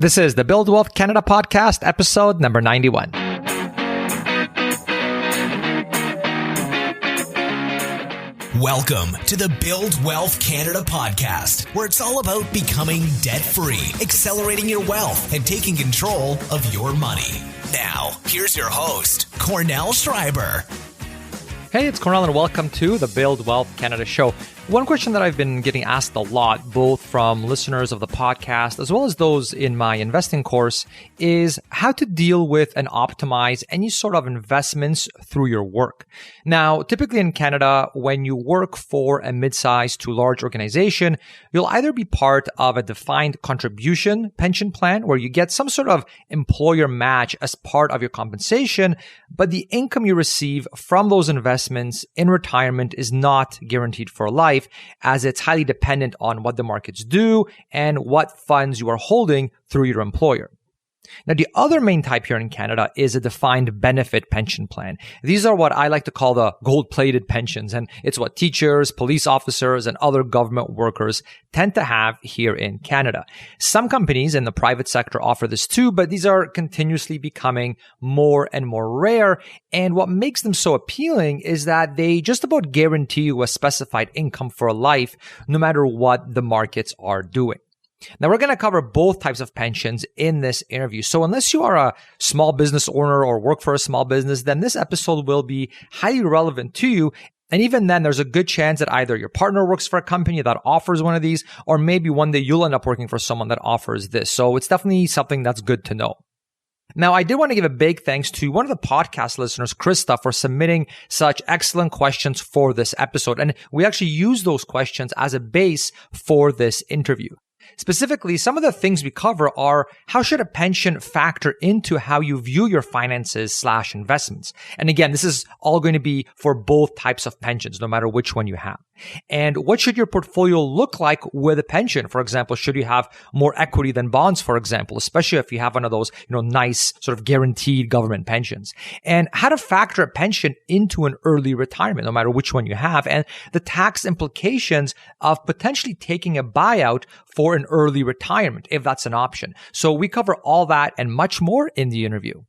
This is the Build Wealth Canada podcast, episode number 91. Welcome to the Build Wealth Canada podcast, where it's all about becoming debt-free, accelerating your wealth, and taking control of your money. Now, here's your host, Cornell Schreiber. Hey, it's Cornell, and welcome to the Build Wealth Canada show. One question that I've been getting asked a lot, both from listeners of the podcast as well as those in my investing course, is how to deal with and optimize any sort of investments through your work. Now, typically in Canada, when you work for a mid-sized to large organization, you'll either be part of a defined contribution pension plan where you get some sort of employer match as part of your compensation, but the income you receive from those investments in retirement is not guaranteed for life, as it's highly dependent on what the markets do and what funds you are holding through your employer. Now, the other main type here in Canada is a defined benefit pension plan. These are what I like to call the gold-plated pensions, and it's what teachers, police officers, and other government workers tend to have here in Canada. Some companies in the private sector offer this too, but these are continuously becoming more and more rare, and what makes them so appealing is that they just about guarantee you a specified income for life, no matter what the markets are doing. Now, we're going to cover both types of pensions in this interview. So unless you are a small business owner or work for a small business, then this episode will be highly relevant to you. And even then, there's a good chance that either your partner works for a company that offers one of these, or maybe one day you'll end up working for someone that offers this. So it's definitely something that's good to know. Now, I did want to give a big thanks to one of the podcast listeners, Krista, for submitting such excellent questions for this episode. And we actually use those questions as a base for this interview. Specifically, some of the things we cover are how should a pension factor into how you view your finances/investments? And again, this is all going to be for both types of pensions, no matter which one you have. And what should your portfolio look like with a pension? For example, should you have more equity than bonds, for example, especially if you have one of those, nice sort of guaranteed government pensions? And how to factor a pension into an early retirement, no matter which one you have, and the tax implications of potentially taking a buyout for an early retirement, if that's an option. So we cover all that and much more in the interview.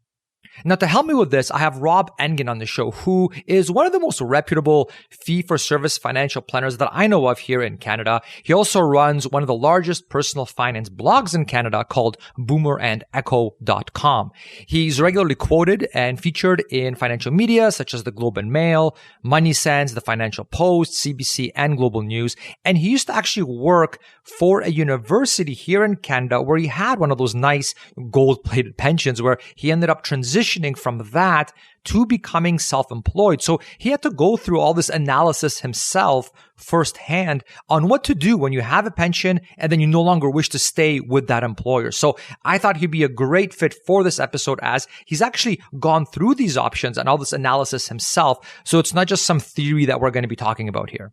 Now, to help me with this, I have Rob Engen on the show, who is one of the most reputable fee-for-service financial planners that I know of here in Canada. He also runs one of the largest personal finance blogs in Canada called boomerandecho.com. He's regularly quoted and featured in financial media such as the Globe and Mail, Money Sense, the Financial Post, CBC, and Global News. And he used to actually work for a university here in Canada where he had one of those nice gold-plated pensions where he ended up transitioning from that to becoming self-employed. So he had to go through all this analysis himself firsthand on what to do when you have a pension and then you no longer wish to stay with that employer. So I thought he'd be a great fit for this episode, as he's actually gone through these options and all this analysis himself. So it's not just some theory that we're going to be talking about here.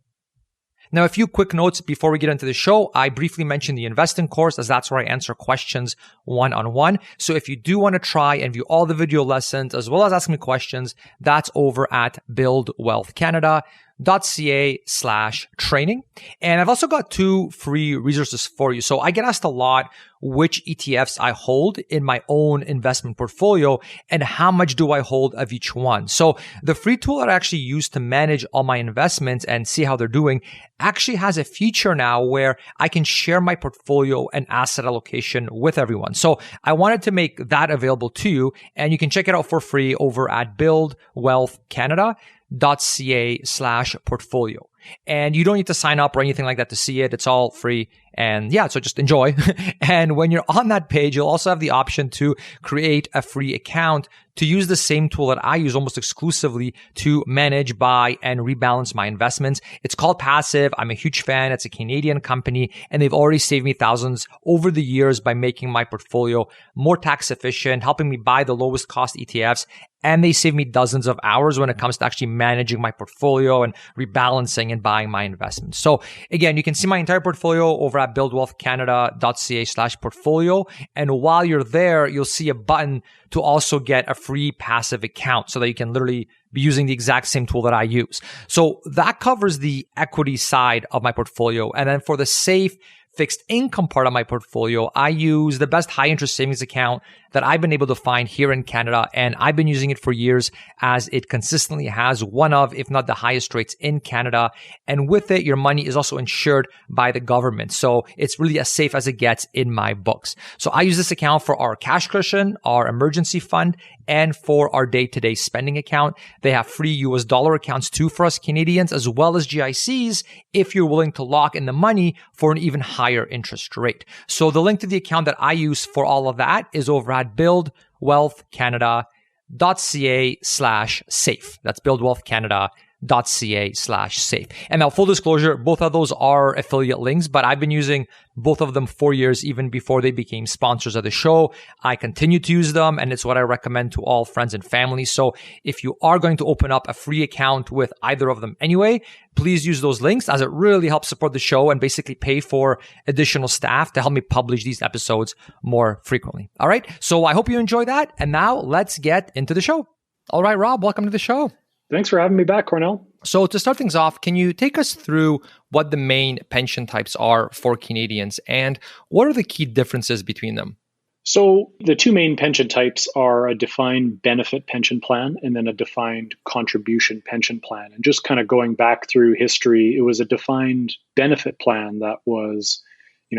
Now, a few quick notes before we get into the show. I briefly mentioned the investing course, as that's where I answer questions one-on-one. So if you do want to try and view all the video lessons as well as ask me questions, that's over at buildwealthcanada.ca/training. And I've also got 2 free resources for you. So I get asked a lot which ETFs I hold in my own investment portfolio and how much do I hold of each one. So the free tool that I actually use to manage all my investments and see how they're doing actually has a feature now where I can share my portfolio and asset allocation with everyone. So I wanted to make that available to you, and you can check it out for free over at buildwealthcanada.ca/portfolio. And you don't need to sign up or anything like that to see it. It's all free. And yeah, so just enjoy. And when you're on that page, you'll also have the option to create a free account to use the same tool that I use almost exclusively to manage, buy, and rebalance my investments. It's called Passive. I'm a huge fan. It's a Canadian company, and they've already saved me thousands over the years by making my portfolio more tax efficient, helping me buy the lowest cost ETFs, and they save me dozens of hours when it comes to actually managing my portfolio and rebalancing and buying my investments. So again, you can see my entire portfolio over at buildwealthcanada.ca/portfolio. And while you're there, you'll see a button to also get a free passive account so that you can literally be using the exact same tool that I use. So that covers the equity side of my portfolio. And then for the safe fixed income part of my portfolio, I use the best high interest savings account that I've been able to find here in Canada. And I've been using it for years as it consistently has one of, if not the highest rates in Canada. And with it, your money is also insured by the government. So it's really as safe as it gets in my books. So I use this account for our cash cushion, our emergency fund, and for our day-to-day spending account. They have free US dollar accounts too for us Canadians, as well as GICs if you're willing to lock in the money for an even higher interest rate. So the link to the account that I use for all of that is over at buildwealthcanada.ca/safe. That's buildwealthcanada.ca/safe. And now, full disclosure, both of those are affiliate links, but I've been using both of them for years, even before they became sponsors of the show. I continue to use them, and it's what I recommend to all friends and family. So if you are going to open up a free account with either of them anyway, please use those links, as it really helps support the show and basically pay for additional staff to help me publish these episodes more frequently. All right. So I hope you enjoy that. And now let's get into the show. All right, Rob, welcome to the show. Thanks for having me back, Cornell. So to start things off, can you take us through what the main pension types are for Canadians and what are the key differences between them? So the two main pension types are a defined benefit pension plan and then a defined contribution pension plan. And just kind of going back through history, it was a defined benefit plan that was,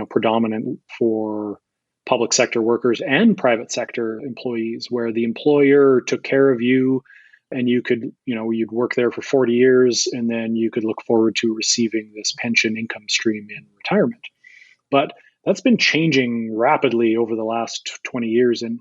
predominant for public sector workers and private sector employees, where the employer took care of you and you could, you'd work there for 40 years and then you could look forward to receiving this pension income stream in retirement. But that's been changing rapidly over the last 20 years, and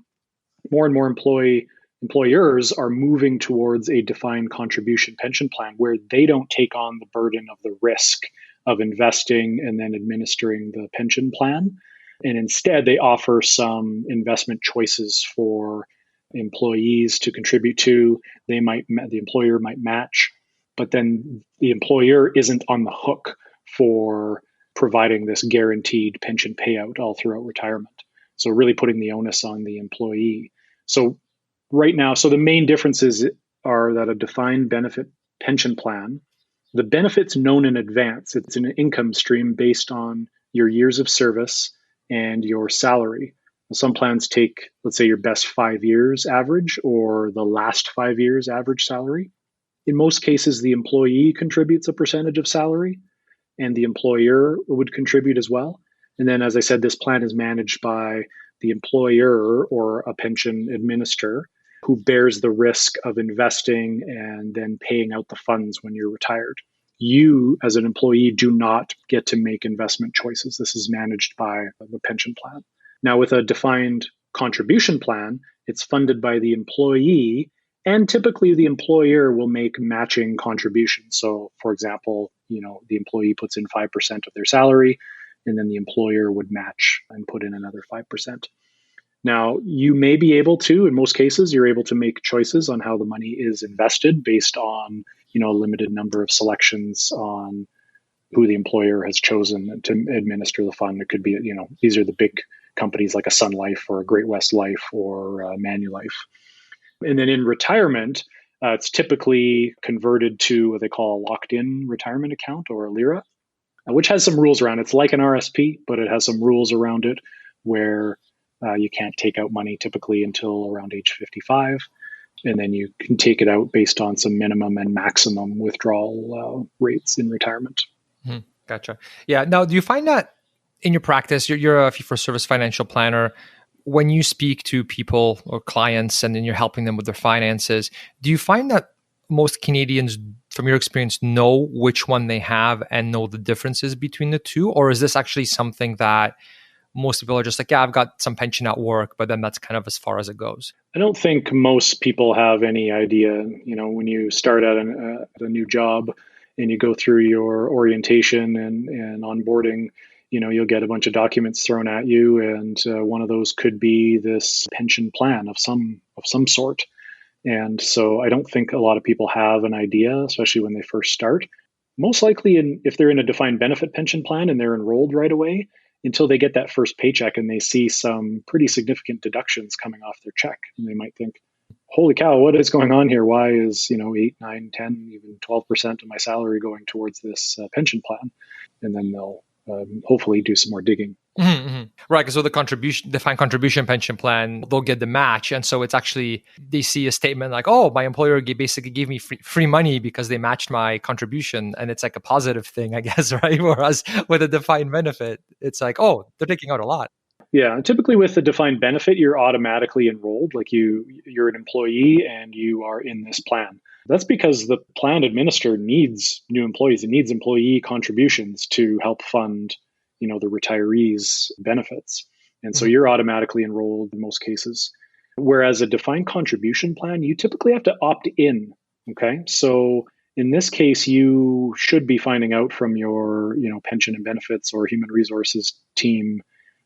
more employers are moving towards a defined contribution pension plan where they don't take on the burden of the risk of investing and then administering the pension plan. And instead, they offer some investment choices for employees to contribute to. The employer might match, but then the employer isn't on the hook for providing this guaranteed pension payout all throughout retirement. So really putting the onus on the employee. So right now, the main differences are that a defined benefit pension plan, the benefit's known in advance. It's an income stream based on your years of service and your salary. Some plans take, let's say, your best 5 years average or the last 5 years average salary. In most cases, the employee contributes a percentage of salary and the employer would contribute as well. And then, as I said, this plan is managed by the employer or a pension administrator who bears the risk of investing and then paying out the funds when you're retired. You, as an employee, do not get to make investment choices. This is managed by the pension plan. Now, with a defined contribution plan, it's funded by the employee, and typically the employer will make matching contributions. So, for example, the employee puts in 5% of their salary, and then the employer would match and put in another 5%. Now, you may be able to, in most cases, you're able to make choices on how the money is invested based on, a limited number of selections on who the employer has chosen to administer the fund. It could be, these are the big companies like a Sun Life or a Great West Life or Manulife. And then in retirement, it's typically converted to what they call a locked-in retirement account or a LIRA, which has some rules around it. It's like an RSP, but it has some rules around it where you can't take out money typically until around age 55. And then you can take it out based on some minimum and maximum withdrawal rates in retirement. Gotcha. Yeah. Now, do you find that in your practice, you're a fee-for-service financial planner, when you speak to people or clients and then you're helping them with their finances, do you find that most Canadians, from your experience, know which one they have and know the differences between the two? Or is this actually something that most people are just like, yeah, I've got some pension at work, but then that's kind of as far as it goes? I don't think most people have any idea. When you start at a new job and you go through your orientation and onboarding, you'll get a bunch of documents thrown at you, and one of those could be this pension plan of some sort. And so I don't think a lot of people have an idea, especially when they first start. Most likely, if they're in a defined benefit pension plan and they're enrolled right away, until they get that first paycheck and they see some pretty significant deductions coming off their check, and they might think, holy cow, what is going on here? Why is 8, 9, 10, even 12% of my salary going towards this pension plan? And then they'll hopefully do some more digging. Right, because with the defined contribution pension plan, they'll get the match, and so it's actually they see a statement like, "Oh, my employer basically gave me free money because they matched my contribution," and it's like a positive thing, I guess, right? Whereas with a defined benefit, it's like, "Oh, they're taking out a lot." Yeah, typically with the defined benefit, you're automatically enrolled, like you're an employee and you are in this plan. That's because the plan administrator needs new employees. It needs employee contributions to help fund, the retirees' benefits. And so you're automatically enrolled in most cases. Whereas a defined contribution plan, you typically have to opt in. Okay. So in this case, you should be finding out from your, pension and benefits or human resources team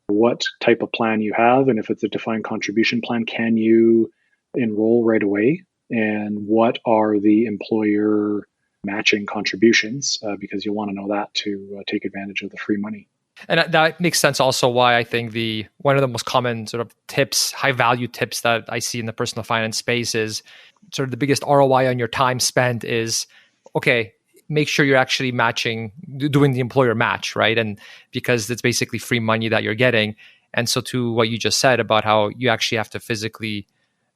what type of plan you have. And if it's a defined contribution plan, can you enroll right away? And what are the employer matching contributions? Because you'll want to know that to take advantage of the free money. And that makes sense also why I think one of the most common sort of tips, high value tips that I see in the personal finance space is sort of the biggest ROI on your time spent is, okay, make sure you're actually doing the employer match, right? And because it's basically free money that you're getting. And so to what you just said about how you actually have to physically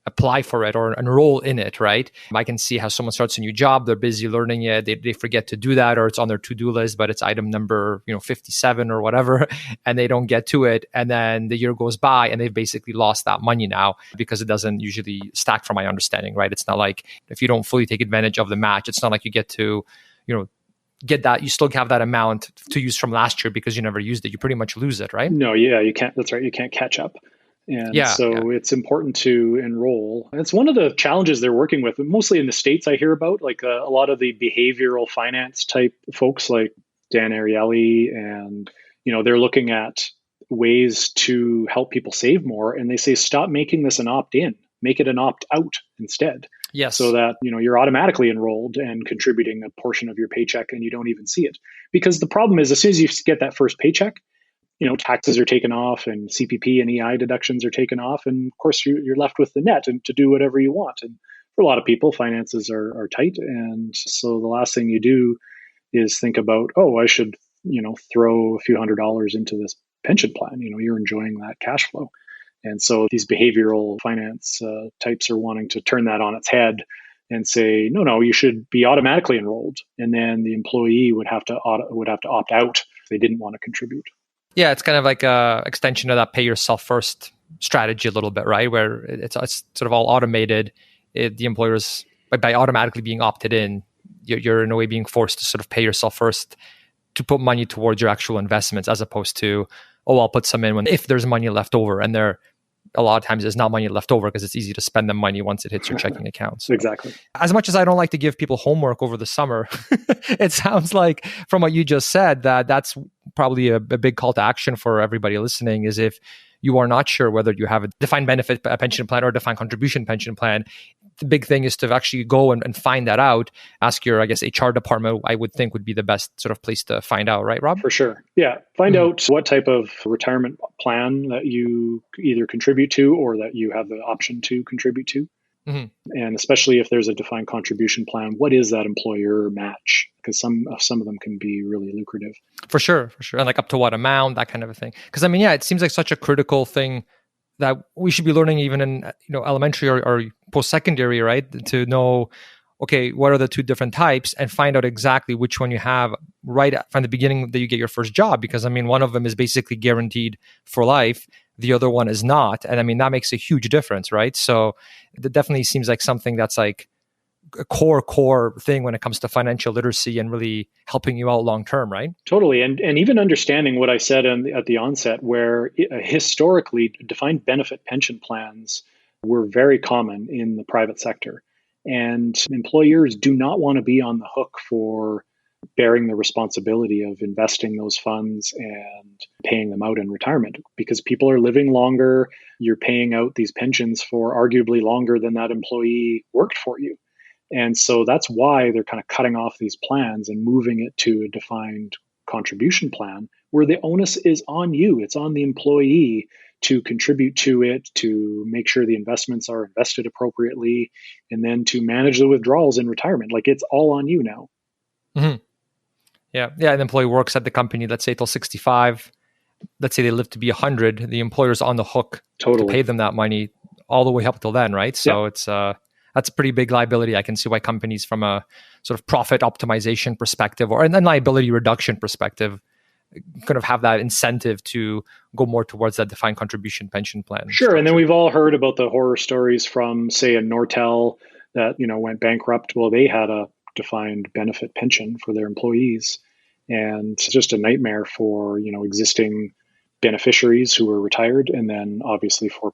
apply for it or enroll in it, right? I can see how someone starts a new job, they're busy learning it, they forget to do that, or it's on their to-do list, but it's item number 57 or whatever, and they don't get to it. And then the year goes by and they've basically lost that money now because it doesn't usually stack from my understanding, right? It's not like if you don't fully take advantage of the match, it's not like you get to, get that, you still have that amount to use from last year because you never used it. You pretty much lose it, right? No, yeah, you can't. That's right. You can't catch up. And it's important to enroll. And it's one of the challenges they're working with, mostly in the States I hear about, like a lot of the behavioral finance type folks like Dan Ariely. And, they're looking at ways to help people save more. And they say, stop making this an opt-in, make it an opt-out instead. Yes. So that, you're automatically enrolled and contributing a portion of your paycheck and you don't even see it. Because the problem is as soon as you get that first paycheck, taxes are taken off and CPP and EI deductions are taken off. And of course, you're left with the net and to do whatever you want. And for a lot of people, finances are tight. And so the last thing you do is think about, I should, throw a few $100s into this pension plan. You're enjoying that cash flow. And so these behavioral finance types are wanting to turn that on its head and say, no, you should be automatically enrolled. And then the employee would have to opt out if they didn't want to contribute. Yeah, it's kind of like a extension of that pay yourself first strategy a little bit, right? Where it's sort of all automated. The employers, by automatically being opted in, you're in a way being forced to sort of pay yourself first to put money towards your actual investments, as opposed to, I'll put some in if there's money left over. And a lot of times there's not money left over because it's easy to spend the money once it hits your checking account. So, exactly. As much as I don't like to give people homework over the summer, it sounds like from what you just said that's probably a big call to action for everybody listening is if you are not sure whether you have a defined benefit pension plan or a defined contribution pension plan, the big thing is to actually go and find that out. Ask your, HR department, I would think would be the best sort of place to find out, right, Rob? For sure. Yeah. Find out what type of retirement plan that you either contribute to or that you have the option to contribute to. And especially if there's a defined contribution plan, what is that employer match? Because some of them can be really lucrative. For sure. And like up to what amount, that kind of a thing. Because it seems like such a critical thing that we should be learning even in elementary or post-secondary, right? To know, okay, what are the two different types and find out exactly which one you have right from the beginning that you get your first job. Because one of them is basically guaranteed for life. The other one is not. And that makes a huge difference, right? So it definitely seems like something that's like a core thing when it comes to financial literacy and really helping you out long term, right? Totally. And even understanding what I said at the onset, where historically defined benefit pension plans were very common in the private sector. And employers do not want to be on the hook for bearing the responsibility of investing those funds and paying them out in retirement because people are living longer. You're paying out these pensions for arguably longer than that employee worked for you. And so that's why they're kind of cutting off these plans and moving it to a defined contribution plan where the onus is on you. It's on the employee to contribute to it, to make sure the investments are invested appropriately, and then to manage the withdrawals in retirement. Like it's all on you now. Mm-hmm. Yeah. Yeah. An employee works at the company, let's say till 65. Let's say they live to be 100. The employer's on the hook to pay them that money all the way up till then, right? So it's that's a pretty big liability. I can see why companies from a sort of profit optimization perspective or then liability reduction perspective kind of have that incentive to go more towards that defined contribution pension plan. Sure. structure. And then we've all heard about the horror stories from, say, a Nortel that, went bankrupt. Well, they had a defined benefit pension for their employees. And it's just a nightmare for, existing beneficiaries who were retired. And then obviously for,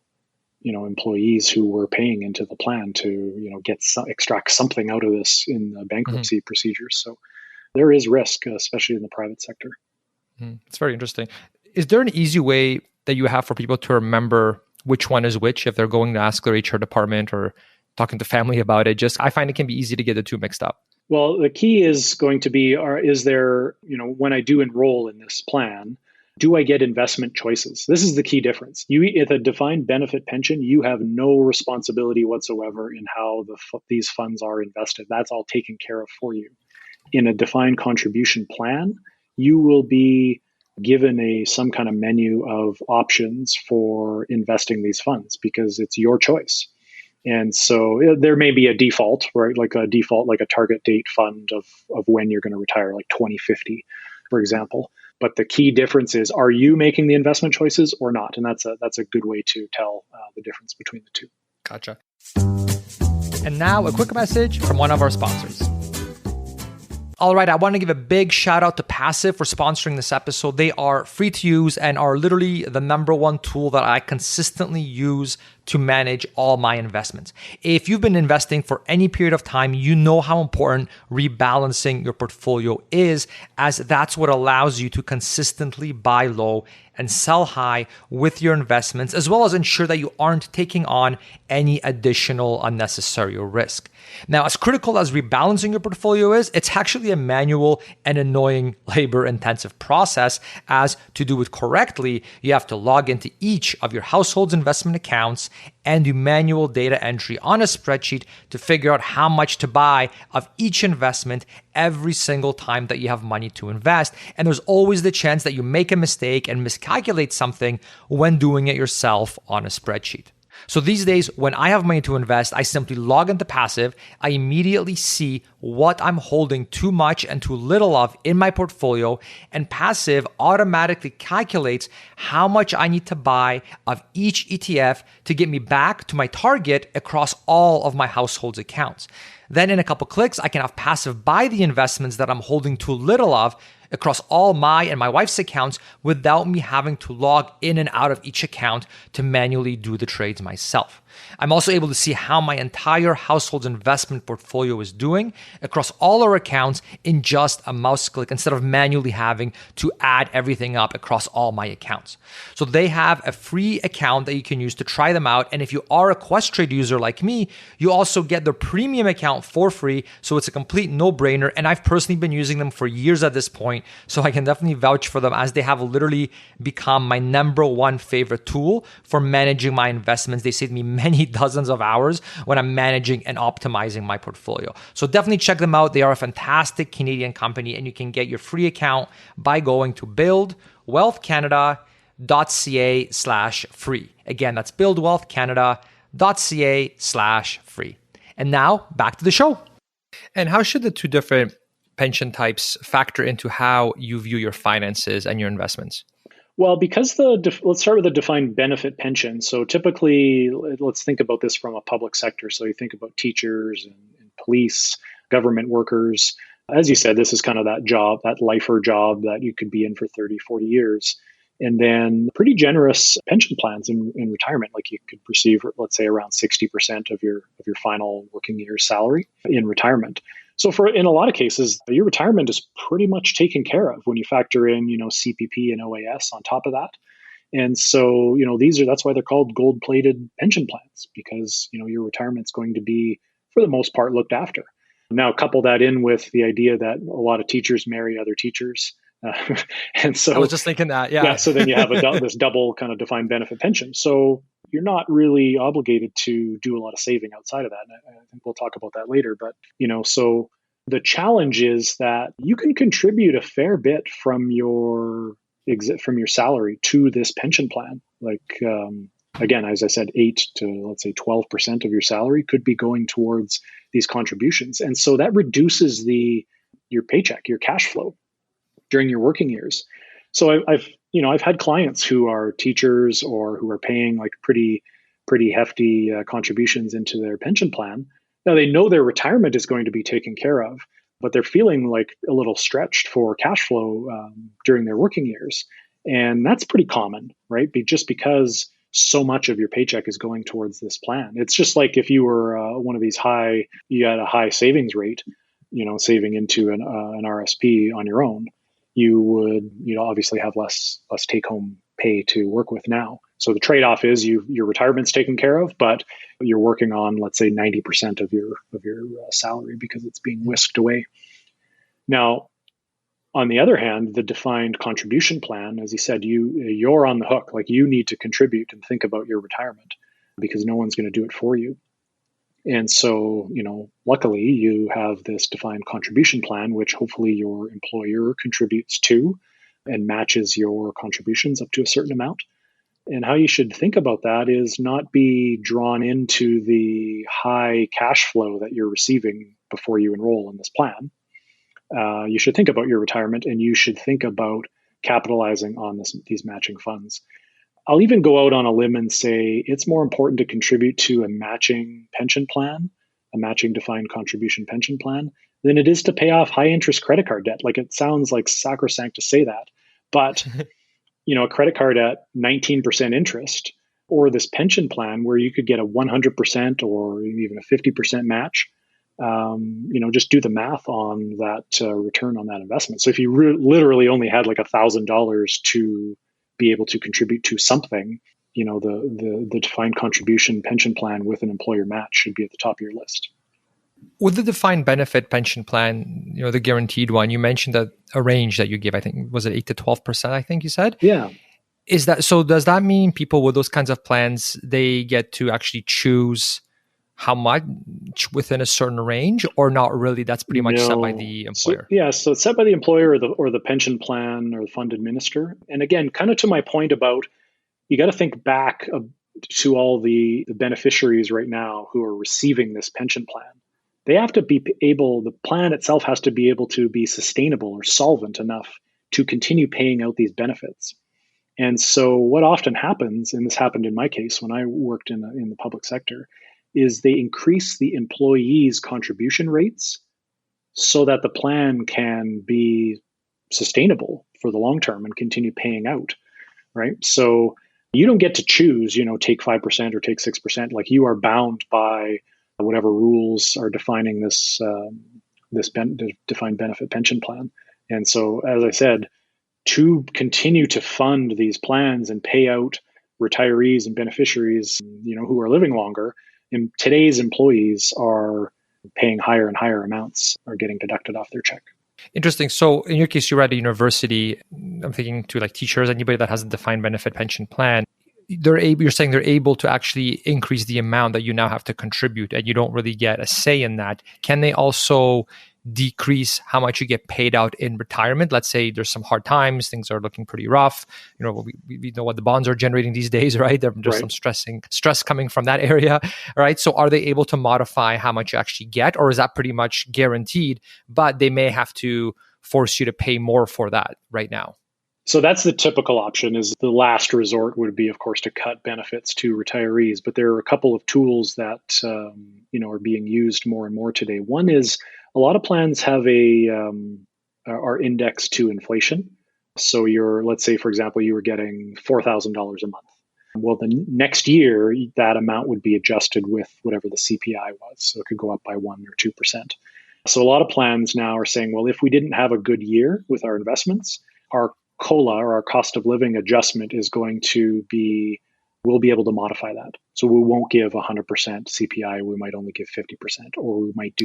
employees who were paying into the plan to, extract something out of this in the bankruptcy procedures. So there is risk, especially in the private sector. It's very interesting. Is there an easy way that you have for people to remember which one is which if they're going to ask their HR department or talking to family about it? I find it can be easy to get the two mixed up. Well, the key is going to be, is there, when I do enroll in this plan, do I get investment choices? This is the key difference. At a defined benefit pension, you have no responsibility whatsoever in how these funds are invested. That's all taken care of for you. In a defined contribution plan, you will be given some kind of menu of options for investing these funds because it's your choice. And so there may be a default, right? Like a target date fund of when you're going to retire, like 2050, for example. But the key difference is, are you making the investment choices or not? And that's a good way to tell the difference between the two. Gotcha. And now a quick message from one of our sponsors. All right, I want to give a big shout out to Passive for sponsoring this episode. They are free to use and are literally the number one tool that I consistently use to manage all my investments. If you've been investing for any period of time, you know how important rebalancing your portfolio is, as that's what allows you to consistently buy low and sell high with your investments, as well as ensure that you aren't taking on any additional unnecessary risk. Now, as critical as rebalancing your portfolio is, it's actually a manual and annoying labor-intensive process, as to do it correctly, you have to log into each of your household's investment accounts and do manual data entry on a spreadsheet to figure out how much to buy of each investment every single time that you have money to invest. And there's always the chance that you make a mistake and miscalculate something when doing it yourself on a spreadsheet. So these days, when I have money to invest, I simply log into Passive. I immediately see what I'm holding too much and too little of in my portfolio, and Passive automatically calculates how much I need to buy of each ETF to get me back to my target across all of my household's accounts. Then in a couple clicks, I can have Passive buy the investments that I'm holding too little of across all my and my wife's accounts without me having to log in and out of each account to manually do the trades myself. I'm also able to see how my entire household's investment portfolio is doing across all our accounts in just a mouse click instead of manually having to add everything up across all my accounts. So they have a free account that you can use to try them out. And if you are a Questrade user like me, you also get their premium account for free. So it's a complete no-brainer. And I've personally been using them for years at this point. So I can definitely vouch for them, as they have literally become my number one favorite tool for managing my investments. They saved me many dozens of hours when I'm managing and optimizing my portfolio. So definitely check them out. They are a fantastic Canadian company, and you can get your free account by going to buildwealthcanada.ca/free. Again, that's buildwealthcanada.ca/free. And now back to the show. And how should the two different pension types factor into how you view your finances and your investments? Well, because let's start with the defined benefit pension. So typically, let's think about this from a public sector. So you think about teachers and police, government workers. As you said, this is kind of that job, that lifer job that you could be in for 30, 40 years. And then pretty generous pension plans in retirement, like you could receive, let's say, around 60% of your final working year's salary in retirement. So in a lot of cases, your retirement is pretty much taken care of when you factor in, CPP and OAS on top of that. And so, that's why they're called gold-plated pension plans, because, your retirement's going to be, for the most part, looked after. Now, couple that in with the idea that a lot of teachers marry other teachers. And so I was just thinking that, yeah. So then you have this double kind of defined benefit pension. So you're not really obligated to do a lot of saving outside of that. And I think we'll talk about that later. But, so The challenge is that you can contribute a fair bit from your salary to this pension plan. Again, as I said, 8 to let's say 12% of your salary could be going towards these contributions, and so that reduces your paycheck, your cash flow during your working years. So I've had clients who are teachers or who are paying like pretty hefty contributions into their pension plan. Now they know their retirement is going to be taken care of, but they're feeling like a little stretched for cash flow during their working years. And that's pretty common, right? Just because so much of your paycheck is going towards this plan. It's just like if you were one of these you had a high savings rate, saving into an RSP on your own, you would, obviously have less take home pay to work with now. So the trade-off is your retirement's taken care of, but you're working on, let's say, 90% of your salary because it's being whisked away. Now, on the other hand, the defined contribution plan, as you said, you're on the hook. Like, you need to contribute and think about your retirement because no one's going to do it for you. And so, luckily you have this defined contribution plan, which hopefully your employer contributes to and matches your contributions up to a certain amount. And how you should think about that is not be drawn into the high cash flow that you're receiving before you enroll in this plan. You should think about your retirement, and you should think about capitalizing on these matching funds. I'll even go out on a limb and say it's more important to contribute to a matching pension plan, a matching defined contribution pension plan, than it is to pay off high interest credit card debt. Like, it sounds like sacrosanct to say that, but a credit card at 19% interest, or this pension plan where you could get a 100% or even a 50% match. Just do the math on that return on that investment. So if you literally only had like $1,000 to be able to contribute to something, the defined contribution pension plan with an employer match should be at the top of your list. With the defined benefit pension plan, the guaranteed one, you mentioned that a range that you gave, I think, was it 8 to 12%, I think you said? Yeah. Does that mean people with those kinds of plans, they get to actually choose how much within a certain range, or not really? That's pretty much set by the employer. So it's set by the employer or the pension plan or the fund administrator. And again, kind of to my point about, you got to think back to all the beneficiaries right now who are receiving this pension plan. They have to the plan itself has to be able to be sustainable or solvent enough to continue paying out these benefits. And so what often happens, and this happened in my case when I worked in the public sector, is they increase the employees' contribution rates so that the plan can be sustainable for the long term and continue paying out, right? So you don't get to choose, take 5% or take 6%. Like, you are bound by whatever rules are defining this defined benefit pension plan. And so, as I said, to continue to fund these plans and pay out retirees and beneficiaries, who are living longer, and today's employees are paying higher and higher amounts, are getting deducted off their check. Interesting. So in your case, you're at a university. I'm thinking to like teachers, anybody that has a defined benefit pension plan. You're saying they're able to actually increase the amount that you now have to contribute, and you don't really get a say in that. Can they also decrease how much you get paid out in retirement? Let's say there's some hard times, things are looking pretty rough. We know what the bonds are generating these days, right? There's some stress coming from that area, right? So are they able to modify how much you actually get, or is that pretty much guaranteed, but they may have to force you to pay more for that right now? So that's the typical option. Is the last resort would be, of course, to cut benefits to retirees. But there are a couple of tools that are being used more and more today. One is, a lot of plans have are indexed to inflation. So let's say, for example, you were getting $4,000 a month. Well, the next year, that amount would be adjusted with whatever the CPI was. So it could go up by 1 or 2%. So a lot of plans now are saying, well, if we didn't have a good year with our investments, our COLA, or our cost of living adjustment, is going to be, we'll be able to modify that. So we won't give 100% CPI. We might only give 50%, or we might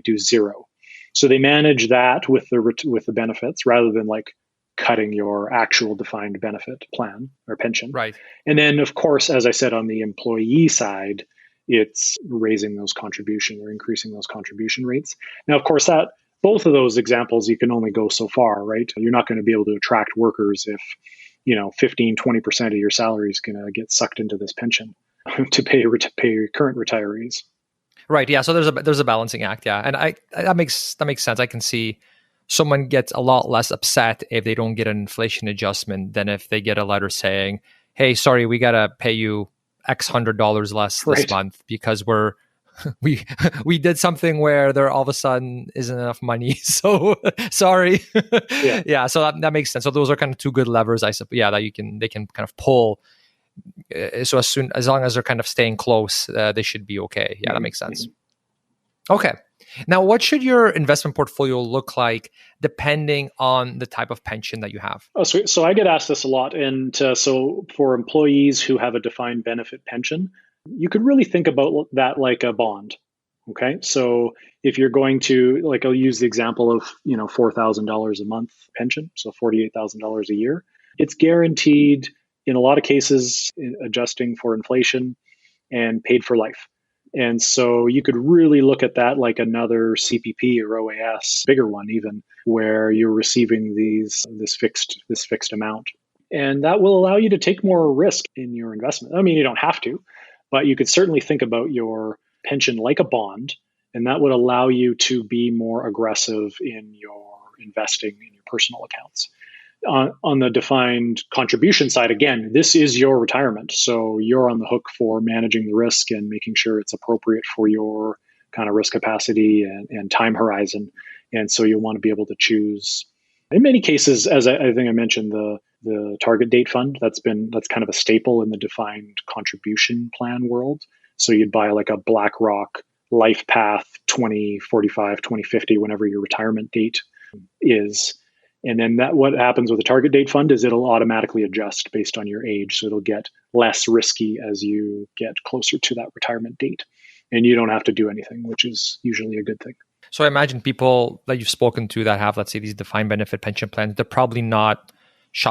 do zero. So they manage that with the benefits rather than like cutting your actual defined benefit plan or pension. Right. And then, of course, as I said, on the employee side, it's raising those contribution or increasing those contribution rates. Now, of course, that both of those examples, you can only go so far, right? You're not going to be able to attract workers if, 15-20% of your salary is going to get sucked into this pension to pay your current retirees. Right. Yeah. So there's a balancing act. Yeah. And that makes sense. I can see someone gets a lot less upset if they don't get an inflation adjustment than if they get a letter saying, "Hey, sorry, we got to pay you X $100 less this month because we did something where there all of a sudden isn't enough money. So sorry." Yeah. So that makes sense. So those are kind of two good levers, I suppose. Yeah, that they can kind of pull. So as long as they're kind of staying close, they should be okay. Yeah, that makes sense. Okay. Now, what should your investment portfolio look like depending on the type of pension that you have? Oh, so I get asked this a lot. And so for employees who have a defined benefit pension, you could really think about that like a bond. Okay. So if you're going to, I'll use the example of, $4,000 a month pension, so $48,000 a year. It's guaranteed in a lot of cases, adjusting for inflation, and paid for life. And so you could really look at that like another CPP or OAS, bigger one even, where you're receiving this fixed amount. And that will allow you to take more risk in your investment. I mean, you don't have to, but you could certainly think about your pension like a bond, and that would allow you to be more aggressive in your investing in your personal accounts. On the defined contribution side, again, this is your retirement. So you're on the hook for managing the risk and making sure it's appropriate for your kind of risk capacity and time horizon. And so you'll want to be able to choose. In many cases, as I think I mentioned, the target date fund, that's kind of a staple in the defined contribution plan world. So you'd buy like a BlackRock Life Path 2045, 2050, whenever your retirement date is. And then what happens with a target date fund is it'll automatically adjust based on your age. So it'll get less risky as you get closer to that retirement date. And you don't have to do anything, which is usually a good thing. So I imagine people that you've spoken to that have, let's say, these defined benefit pension plans, they're probably not,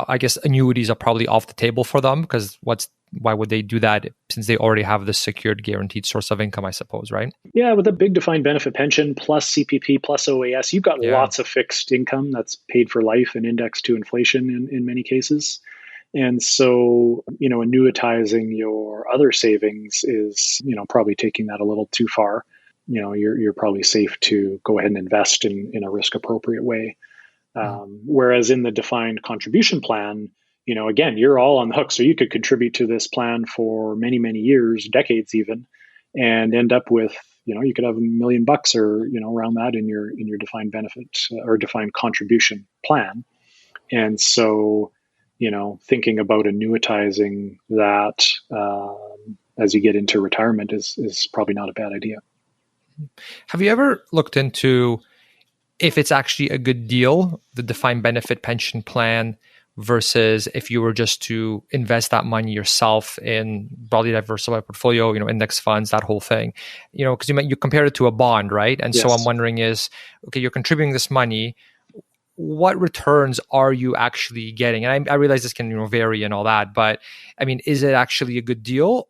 I guess annuities are probably off the table for them because why would they do that since they already have this secured guaranteed source of income, I suppose, right? Yeah, with a big defined benefit pension plus CPP plus OAS, you've got lots of fixed income that's paid for life and indexed to inflation in many cases. And so, annuitizing your other savings is, probably taking that a little too far. You're probably safe to go ahead and invest in a risk appropriate way. Whereas in the defined contribution plan, again, you're all on the hook. So you could contribute to this plan for many, many years, decades even, and end up with, you could have $1 million or, around that in your defined benefit or defined contribution plan. And so, thinking about annuitizing that as you get into retirement is probably not a bad idea. Have you ever looked into if it's actually a good deal, the defined benefit pension plan, versus if you were just to invest that money yourself in broadly diversified portfolio, index funds, that whole thing, because you compared it to a bond, right? And so I'm wondering okay, you're contributing this money, what returns are you actually getting? And I realize this can vary and all that, but I mean, is it actually a good deal?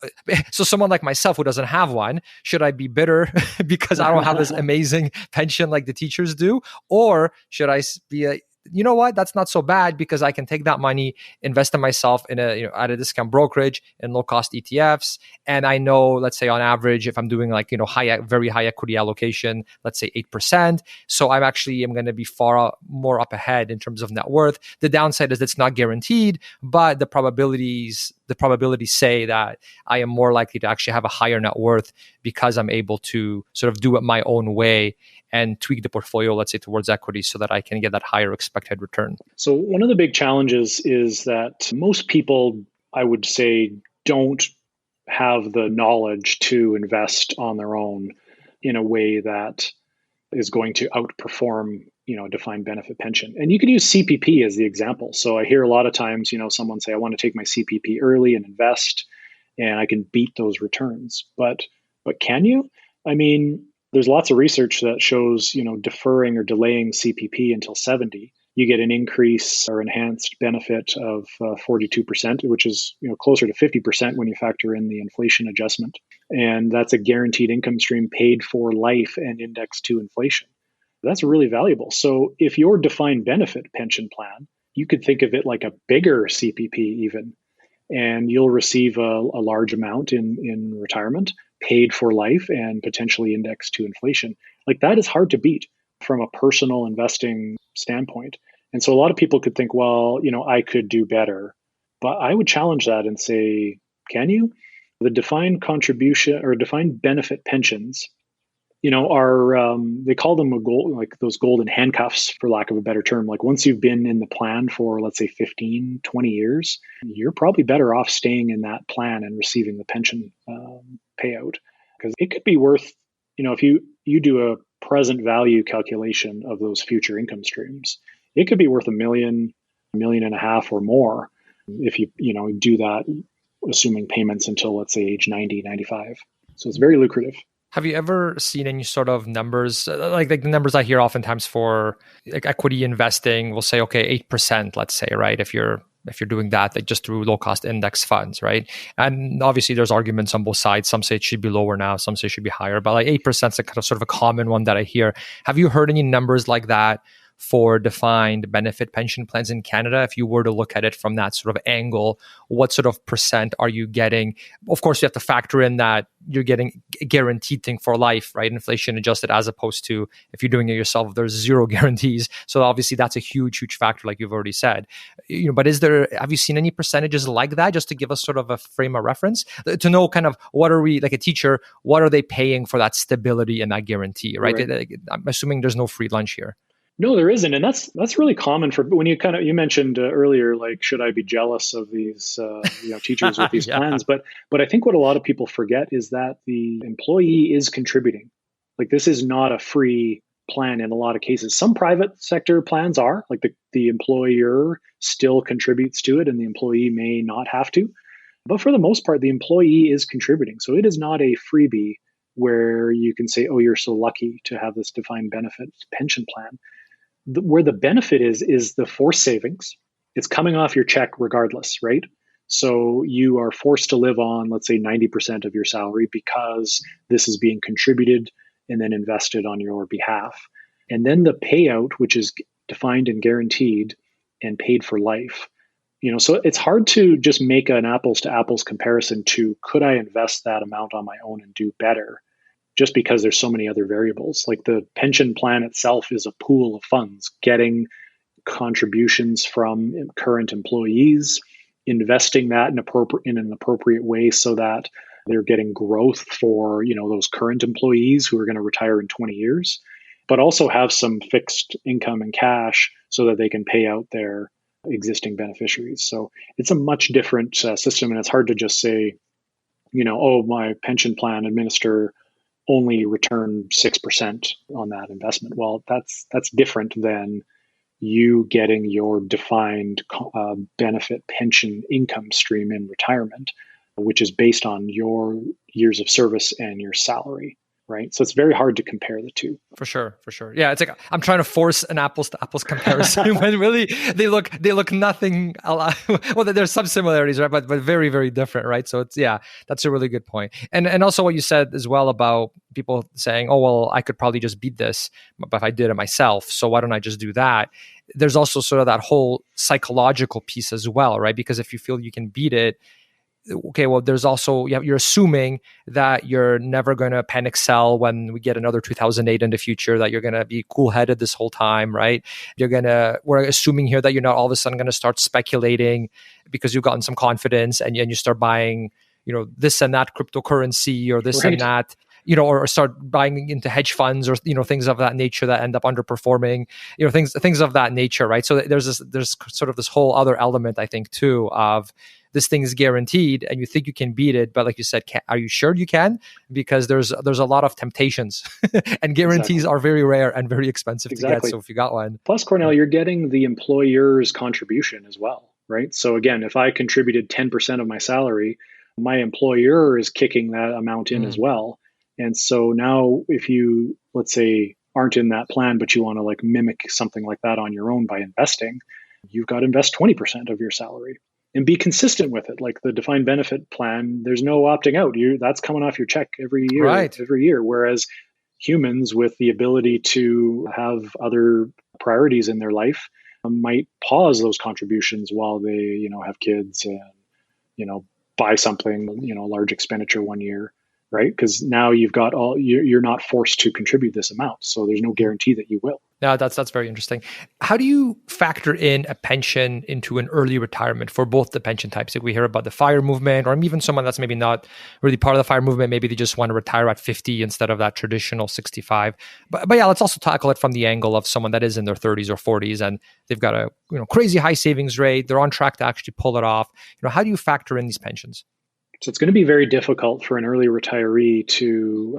So someone like myself who doesn't have one, should I be bitter because I don't have this amazing pension like the teachers do? Or should I be you know what, that's not so bad because I can take that money, invest in myself in at a discount brokerage in low cost ETFs. And I know, let's say on average, if I'm doing very high equity allocation, let's say 8%. So I'm going to be far more up ahead in terms of net worth. The downside is it's not guaranteed, but the probabilities say that I am more likely to actually have a higher net worth because I'm able to sort of do it my own way and tweak the portfolio, let's say, towards equity so that I can get that higher expected return. So one of the big challenges is that most people, I would say, don't have the knowledge to invest on their own in a way that is going to outperform, a defined benefit pension. And you can use CPP as the example. So I hear a lot of times, someone say, I want to take my CPP early and invest, and I can beat those returns. But can you? I mean, there's lots of research that shows, deferring or delaying CPP until 70 you get an increase or enhanced benefit of 42%, which is closer to 50% when you factor in the inflation adjustment. And that's a guaranteed income stream paid for life and indexed to inflation. That's really valuable. So if your defined benefit pension plan, you could think of it like a bigger CPP even, and you'll receive a large amount in retirement, paid for life and potentially indexed to inflation. Like that is hard to beat from a personal investing standpoint. And so a lot of people could think, well, I could do better. But I would challenge that and say, can you? The defined contribution or defined benefit pensions, are they call them like those golden handcuffs, for lack of a better term. Like once you've been in the plan for, let's say, 15, 20 years, you're probably better off staying in that plan and receiving the pension payout. Because it could be worth, if you do a present value calculation of those future income streams, it could be worth $1 million, $1.5 million or more if you do that, assuming payments until, let's say, age 90, 95. So it's very lucrative. Have you ever seen any sort of numbers, like the numbers I hear oftentimes for like equity investing? We'll say, okay, 8%, let's say, right? If you're doing that, like just through low cost index funds, right? And obviously there's arguments on both sides. Some say it should be lower now, some say it should be higher, but like 8% is a kind of sort of a common one that I hear. Have you heard any numbers like that for defined benefit pension plans in Canada? If you were to look at it from that sort of angle, what sort of percent are you getting? Of course, you have to factor in that you're getting a guaranteed thing for life, right? Inflation adjusted, as opposed to if you're doing it yourself, there's zero guarantees. So obviously that's a huge, huge factor, like you've already said. But have you seen any percentages like that, just to give us sort of a frame of reference to know kind of what are we, like a teacher, what are they paying for that stability and that guarantee, right? I'm assuming there's no free lunch here. No, there isn't, and that's really common for when you mentioned earlier, like, should I be jealous of these teachers with these plans? But I think what a lot of people forget is that the employee is contributing. Like this is not a free plan in a lot of cases. Some private sector plans are, like the employer still contributes to it, and the employee may not have to. But for the most part, the employee is contributing, so it is not a freebie where you can say, "Oh, you're so lucky to have this defined benefit pension plan." Where the benefit is the forced savings. It's coming off your check regardless, right? So you are forced to live on, let's say, 90% of your salary because this is being contributed and then invested on your behalf. And then the payout, which is defined and guaranteed and paid for life. So it's hard to just make an apples to apples comparison to, could I invest that amount on my own and do better? Just because there's so many other variables. Like the pension plan itself is a pool of funds, getting contributions from current employees, investing that in an appropriate way so that they're getting growth for those current employees who are going to retire in 20 years, but also have some fixed income and cash so that they can pay out their existing beneficiaries. So it's a much different system, and it's hard to just say, oh, my pension plan administer only return 6% on that investment. Well, that's different than you getting your defined benefit pension income stream in retirement, which is based on your years of service and your salary, right? So it's very hard to compare the two. For sure. Yeah, it's like I'm trying to force an apples to apples comparison when really they look nothing alike. Well, there's some similarities, right? But very, very different, right? So that's a really good point. And also what you said as well about people saying, oh, well, I could probably just beat this if I did it myself. So why don't I just do that? There's also sort of that whole psychological piece as well, right? Because if you feel you can beat it, okay, well, there's also, you're assuming that you're never going to panic sell when we get another 2008 in the future, that you're going to be cool-headed this whole time, right? We're assuming here that you're not all of a sudden going to start speculating because you've gotten some confidence and you start buying, this and that cryptocurrency or this and that, or start buying into hedge funds or, things of that nature that end up underperforming, things of that nature, right? So there's sort of this whole other element, I think, too, of this thing is guaranteed and you think you can beat it. But like you said, are you sure you can? Because there's a lot of temptations and guarantees are very rare and very expensive to get. So if you got one. Plus, Cornell, you're getting the employer's contribution as well, right? So again, if I contributed 10% of my salary, my employer is kicking that amount in as well. And so now if you, let's say, aren't in that plan, but you want to like mimic something like that on your own by investing, you've got to invest 20% of your salary and be consistent with it. Like the defined benefit plan, there's no opting out. That's coming off your check every year, Right. Whereas humans with the ability to have other priorities in their life might pause those contributions while they, have kids and, buy something, large expenditure one year, right? Because now you're not forced to contribute this amount. So there's no guarantee that you will. Yeah, that's very interesting. How do you factor in a pension into an early retirement for both the pension types? Like we hear about the FIRE movement, or even someone that's maybe not really part of the FIRE movement. Maybe they just want to retire at 50 instead of that traditional 65. But yeah, let's also tackle it from the angle of someone that is in their 30s or 40s and they've got a crazy high savings rate. They're on track to actually pull it off. How do you factor in these pensions? So it's going to be very difficult for an early retiree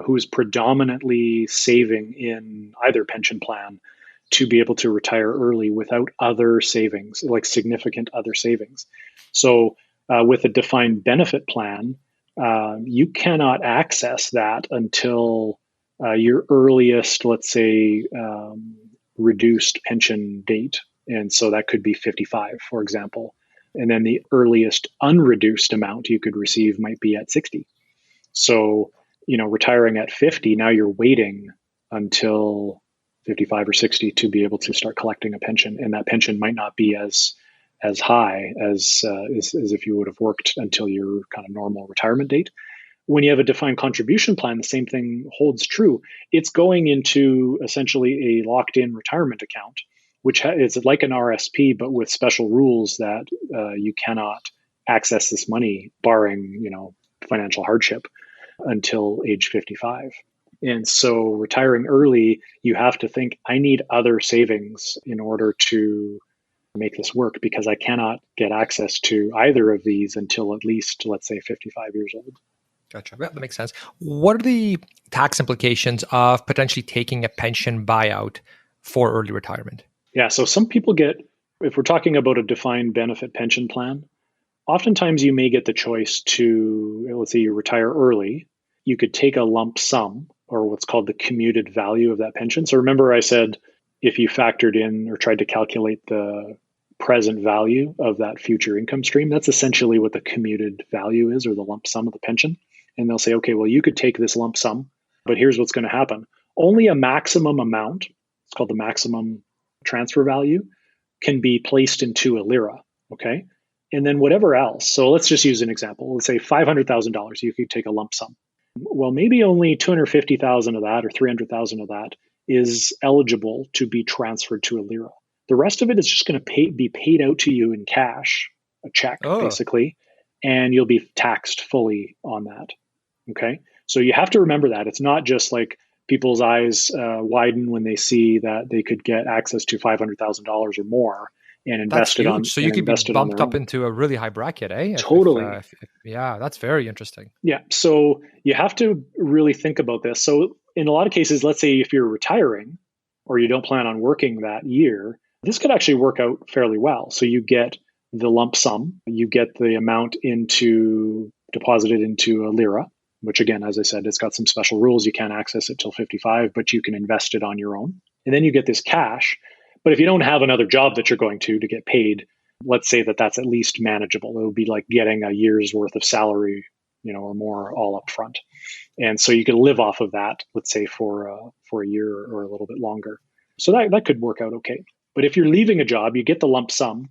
who's predominantly saving in either pension plan to be able to retire early without other savings, like significant other savings. So with a defined benefit plan, you cannot access that until your earliest, let's say, reduced pension date. And so that could be 55, for example. And then the earliest unreduced amount you could receive might be at 60. So, retiring at 50, now you're waiting until 55 or 60 to be able to start collecting a pension. And that pension might not be as high as if you would have worked until your kind of normal retirement date. When you have a defined contribution plan, the same thing holds true. It's going into essentially a locked-in retirement account, which is like an RSP, but with special rules that you cannot access this money, barring financial hardship, until age 55. And so retiring early, you have to think, I need other savings in order to make this work, because I cannot get access to either of these until at least, let's say, 55 years old. Gotcha. Yeah, that makes sense. What are the tax implications of potentially taking a pension buyout for early retirement? Yeah, so some people if we're talking about a defined benefit pension plan, oftentimes you may get the choice to, let's say you retire early, you could take a lump sum, or what's called the commuted value of that pension. So remember I said, if you factored in or tried to calculate the present value of that future income stream, that's essentially what the commuted value is, or the lump sum of the pension. And they'll say, okay, well, you could take this lump sum, but here's what's going to happen. Only a maximum amount, it's called the maximum transfer value, can be placed into a lira, okay? And then whatever else, so let's just use an example. Let's say $500,000, you could take a lump sum. Well, maybe only $250,000 of that or $300,000 of that is eligible to be transferred to a lira. The rest of it is just going to be paid out to you in cash, a check, basically, and you'll be taxed fully on that, okay? So you have to remember that. It's not just like people's eyes widen when they see that they could get access to $500,000 or more and invest it on. So you could be bumped up into a really high bracket, eh? Totally. Yeah, that's very interesting. Yeah. So you have to really think about this. So in a lot of cases, let's say if you're retiring or you don't plan on working that year, this could actually work out fairly well. So you get the lump sum, you get the amount deposited into a lira, which again, as I said, it's got some special rules. You can't access it till 55, but you can invest it on your own. And then you get this cash. But if you don't have another job that you're going to get paid, let's say that that's at least manageable. It would be like getting a year's worth of salary, or more all up front. And so you can live off of that, let's say for a year or a little bit longer. So that could work out okay. But if you're leaving a job, you get the lump sum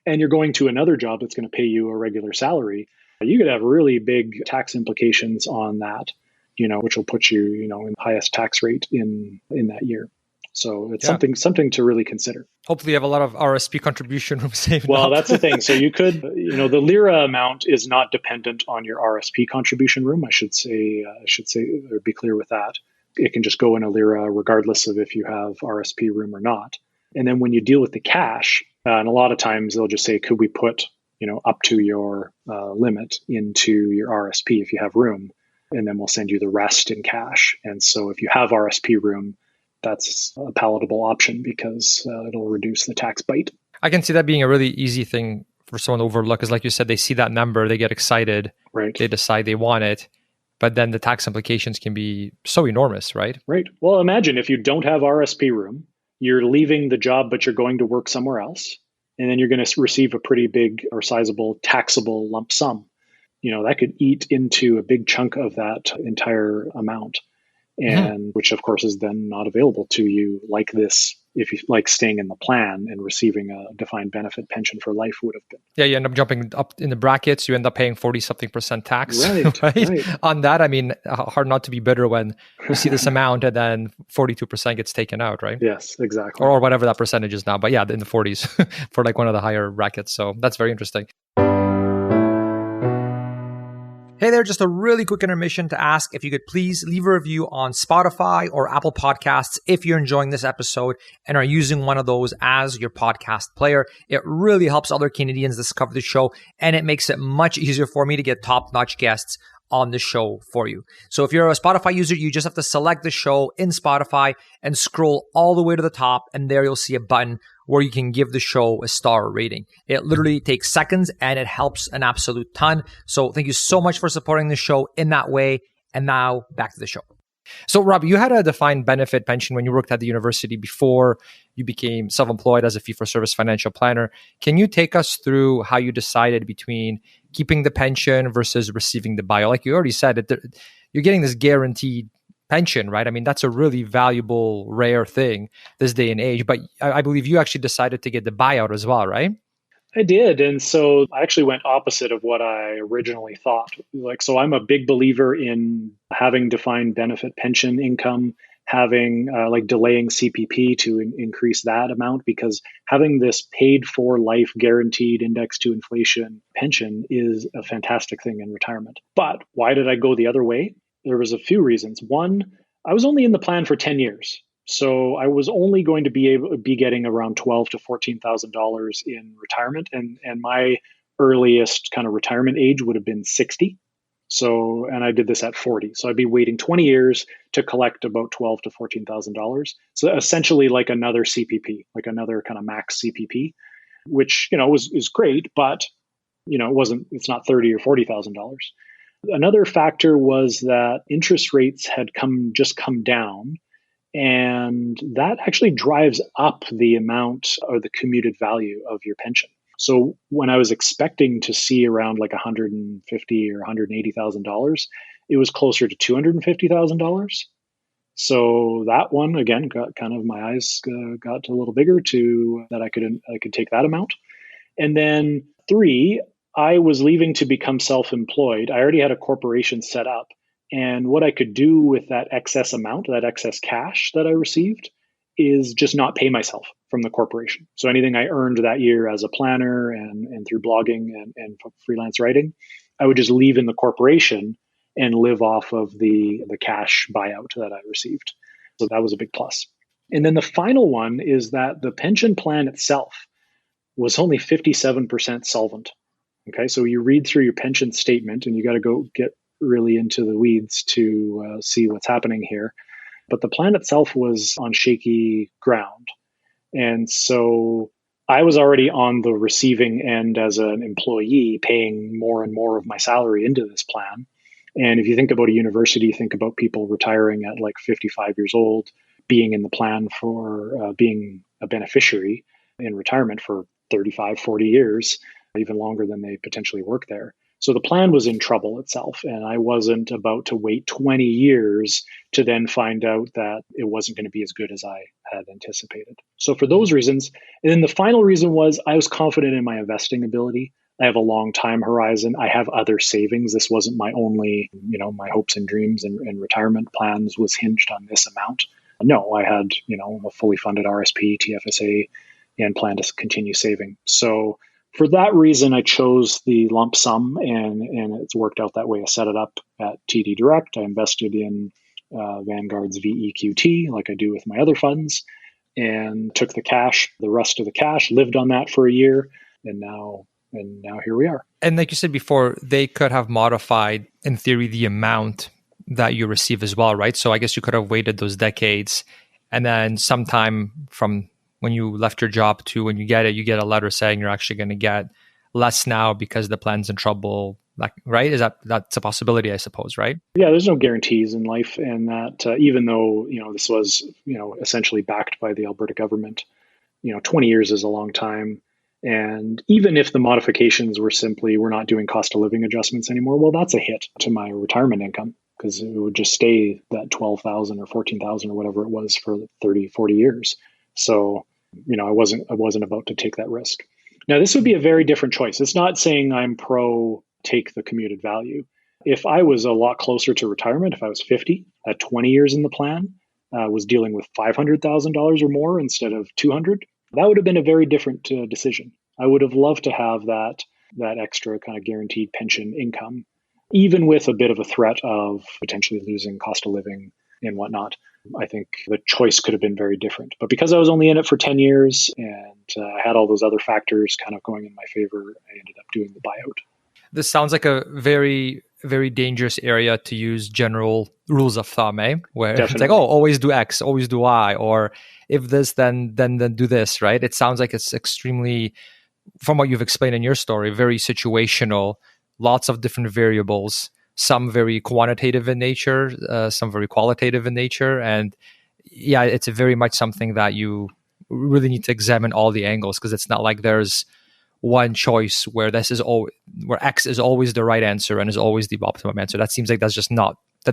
and you're going to another job that's going to pay you a regular salary, you could have really big tax implications on that, which will put you, in the highest tax rate in that year. So it's something to really consider. Hopefully you have a lot of RSP contribution room saved. Well, that's the thing. So you could, the lira amount is not dependent on your RSP contribution room. I should say, or be clear with that. It can just go in a lira regardless of if you have RSP room or not. And then when you deal with the cash, and a lot of times they'll just say, could we put, up to your limit into your RSP if you have room, and then we'll send you the rest in cash. And so if you have RSP room, that's a palatable option because it'll reduce the tax bite. I can see that being a really easy thing for someone to overlook, is like you said, they see that number, they get excited, right? They decide they want it. but then the tax implications can be so enormous, right? Right. Well, imagine if you don't have RSP room, you're leaving the job, but you're going to work somewhere else. And then you're going to receive a pretty big or sizable taxable lump sum. That could eat into a big chunk of that entire amount. And which of course is then not available to you like this, if you like staying in the plan and receiving a defined benefit pension for life would have been. Yeah, you end up jumping up in the brackets. You end up paying 40-something% tax right? On that. I mean, hard not to be bitter when you see this amount and then 42% gets taken out, right? Yes, exactly. Or whatever that percentage is now. But yeah, in the 40s for like one of the higher brackets. So that's very interesting. Hey there, just a really quick intermission to ask if you could please leave a review on Spotify or Apple Podcasts if you're enjoying this episode and are using one of those as your podcast player. It really helps other Canadians discover the show, and it makes it much easier for me to get top-notch guests on the show for you. So if you're a Spotify user, you just have to select the show in Spotify and scroll all the way to the top, and there you'll see a button where you can give the show a star rating. It literally takes seconds and it helps an absolute ton. So thank you so much for supporting the show in that way. And now back to the show. So Rob, you had a defined benefit pension when you worked at the university before you became self-employed as a fee-for-service financial planner. Can you take us through how you decided between keeping the pension versus receiving the buyout? Like you already said, you're getting this guaranteed pension, right? I mean, that's a really valuable, rare thing this day and age. But I believe you actually decided to get the buyout as well, right? I did. And so I actually went opposite of what I originally thought. So I'm a big believer in having defined benefit pension income, having delaying CPP to increase that amount, because having this paid for life guaranteed index to inflation pension is a fantastic thing in retirement. But why did I go the other way? There was a few reasons. One, I was only in the plan for 10 years. So I was only going to be getting around $12,000 to $14,000 in retirement, and my earliest kind of retirement age would have been 60. So, and I did this at 40. So I'd be waiting 20 years to collect about $12,000 to $14,000. So essentially like another CPP, like another kind of max CPP, which is great, but it's not $30,000 or $40,000. Another factor was that interest rates had come down. And that actually drives up the amount or the commuted value of your pension. So when I was expecting to see around like $150,000 or $180,000, it was closer to $250,000. So that one again got kind of my eyes got a little bigger to that I could take that amount. And then 3, I was leaving to become self-employed. I already had a corporation set up. And what I could do with that excess amount, that excess cash that I received, is just not pay myself from the corporation. So anything I earned that year as a planner and through blogging and freelance writing, I would just leave in the corporation and live off of the cash buyout that I received. So that was a big plus. And then the final one is that the pension plan itself was only 57% solvent. Okay, so you read through your pension statement and you got to go get really into the weeds to see what's happening here. But the plan itself was on shaky ground. And so I was already on the receiving end as an employee, paying more and more of my salary into this plan. And if you think about a university, think about people retiring at like 55 years old, being in the plan for being a beneficiary in retirement for 35, 40 years, even longer than they potentially work there. So the plan was in trouble itself, and I wasn't about to wait 20 years to then find out that it wasn't going to be as good as I had anticipated. So for those reasons, and then the final reason was I was confident in my investing ability. I have a long time horizon. I have other savings. This wasn't my only, my hopes and dreams and retirement plans was hinged on this amount. No, I had, a fully funded RSP, TFSA, and plan to continue saving. So for that reason, I chose the lump sum, and it's worked out that way. I set it up at TD Direct. I invested in Vanguard's VEQT, like I do with my other funds, and took the rest of the cash, lived on that for a year, and now here we are. And like you said before, they could have modified, in theory, the amount that you receive as well, right? So I guess you could have waited those decades, and then sometime from when you left your job to when you get it, you get a letter saying you're actually going to get less now because the plan's in trouble Like, right? That's a possibility, I suppose, right? Yeah, there's no guarantees in life, and that even though this was essentially backed by the Alberta government, 20 years is a long time. And even if the modifications were simply, we're not doing cost of living adjustments anymore, well, that's a hit to my retirement income because it would just stay that 12,000 or 14,000 or whatever it was for 30, 40 years. So, I wasn't about to take that risk. Now, this would be a very different choice. It's not saying I'm pro take the commuted value. If I was a lot closer to retirement, if I was 50 at 20 years in the plan, was dealing with $500,000 or more instead of 200, that would have been a very different decision. I would have loved to have that extra kind of guaranteed pension income, even with a bit of a threat of potentially losing cost of living and whatnot. I think the choice could have been very different. But because I was only in it for 10 years and had all those other factors kind of going in my favor, I ended up doing the buyout. This sounds like a very, very dangerous area to use general rules of thumb, where Definitely. It's like, oh, always do X, always do Y, or if this, then do this, right? It sounds like it's extremely, from what you've explained in your story, very situational, lots of different variables, some very quantitative in nature, some very qualitative in nature. And yeah, it's very much something that you really need to examine all the angles, because it's not like there's one choice where where X is always the right answer and is always the optimum answer. That seems like that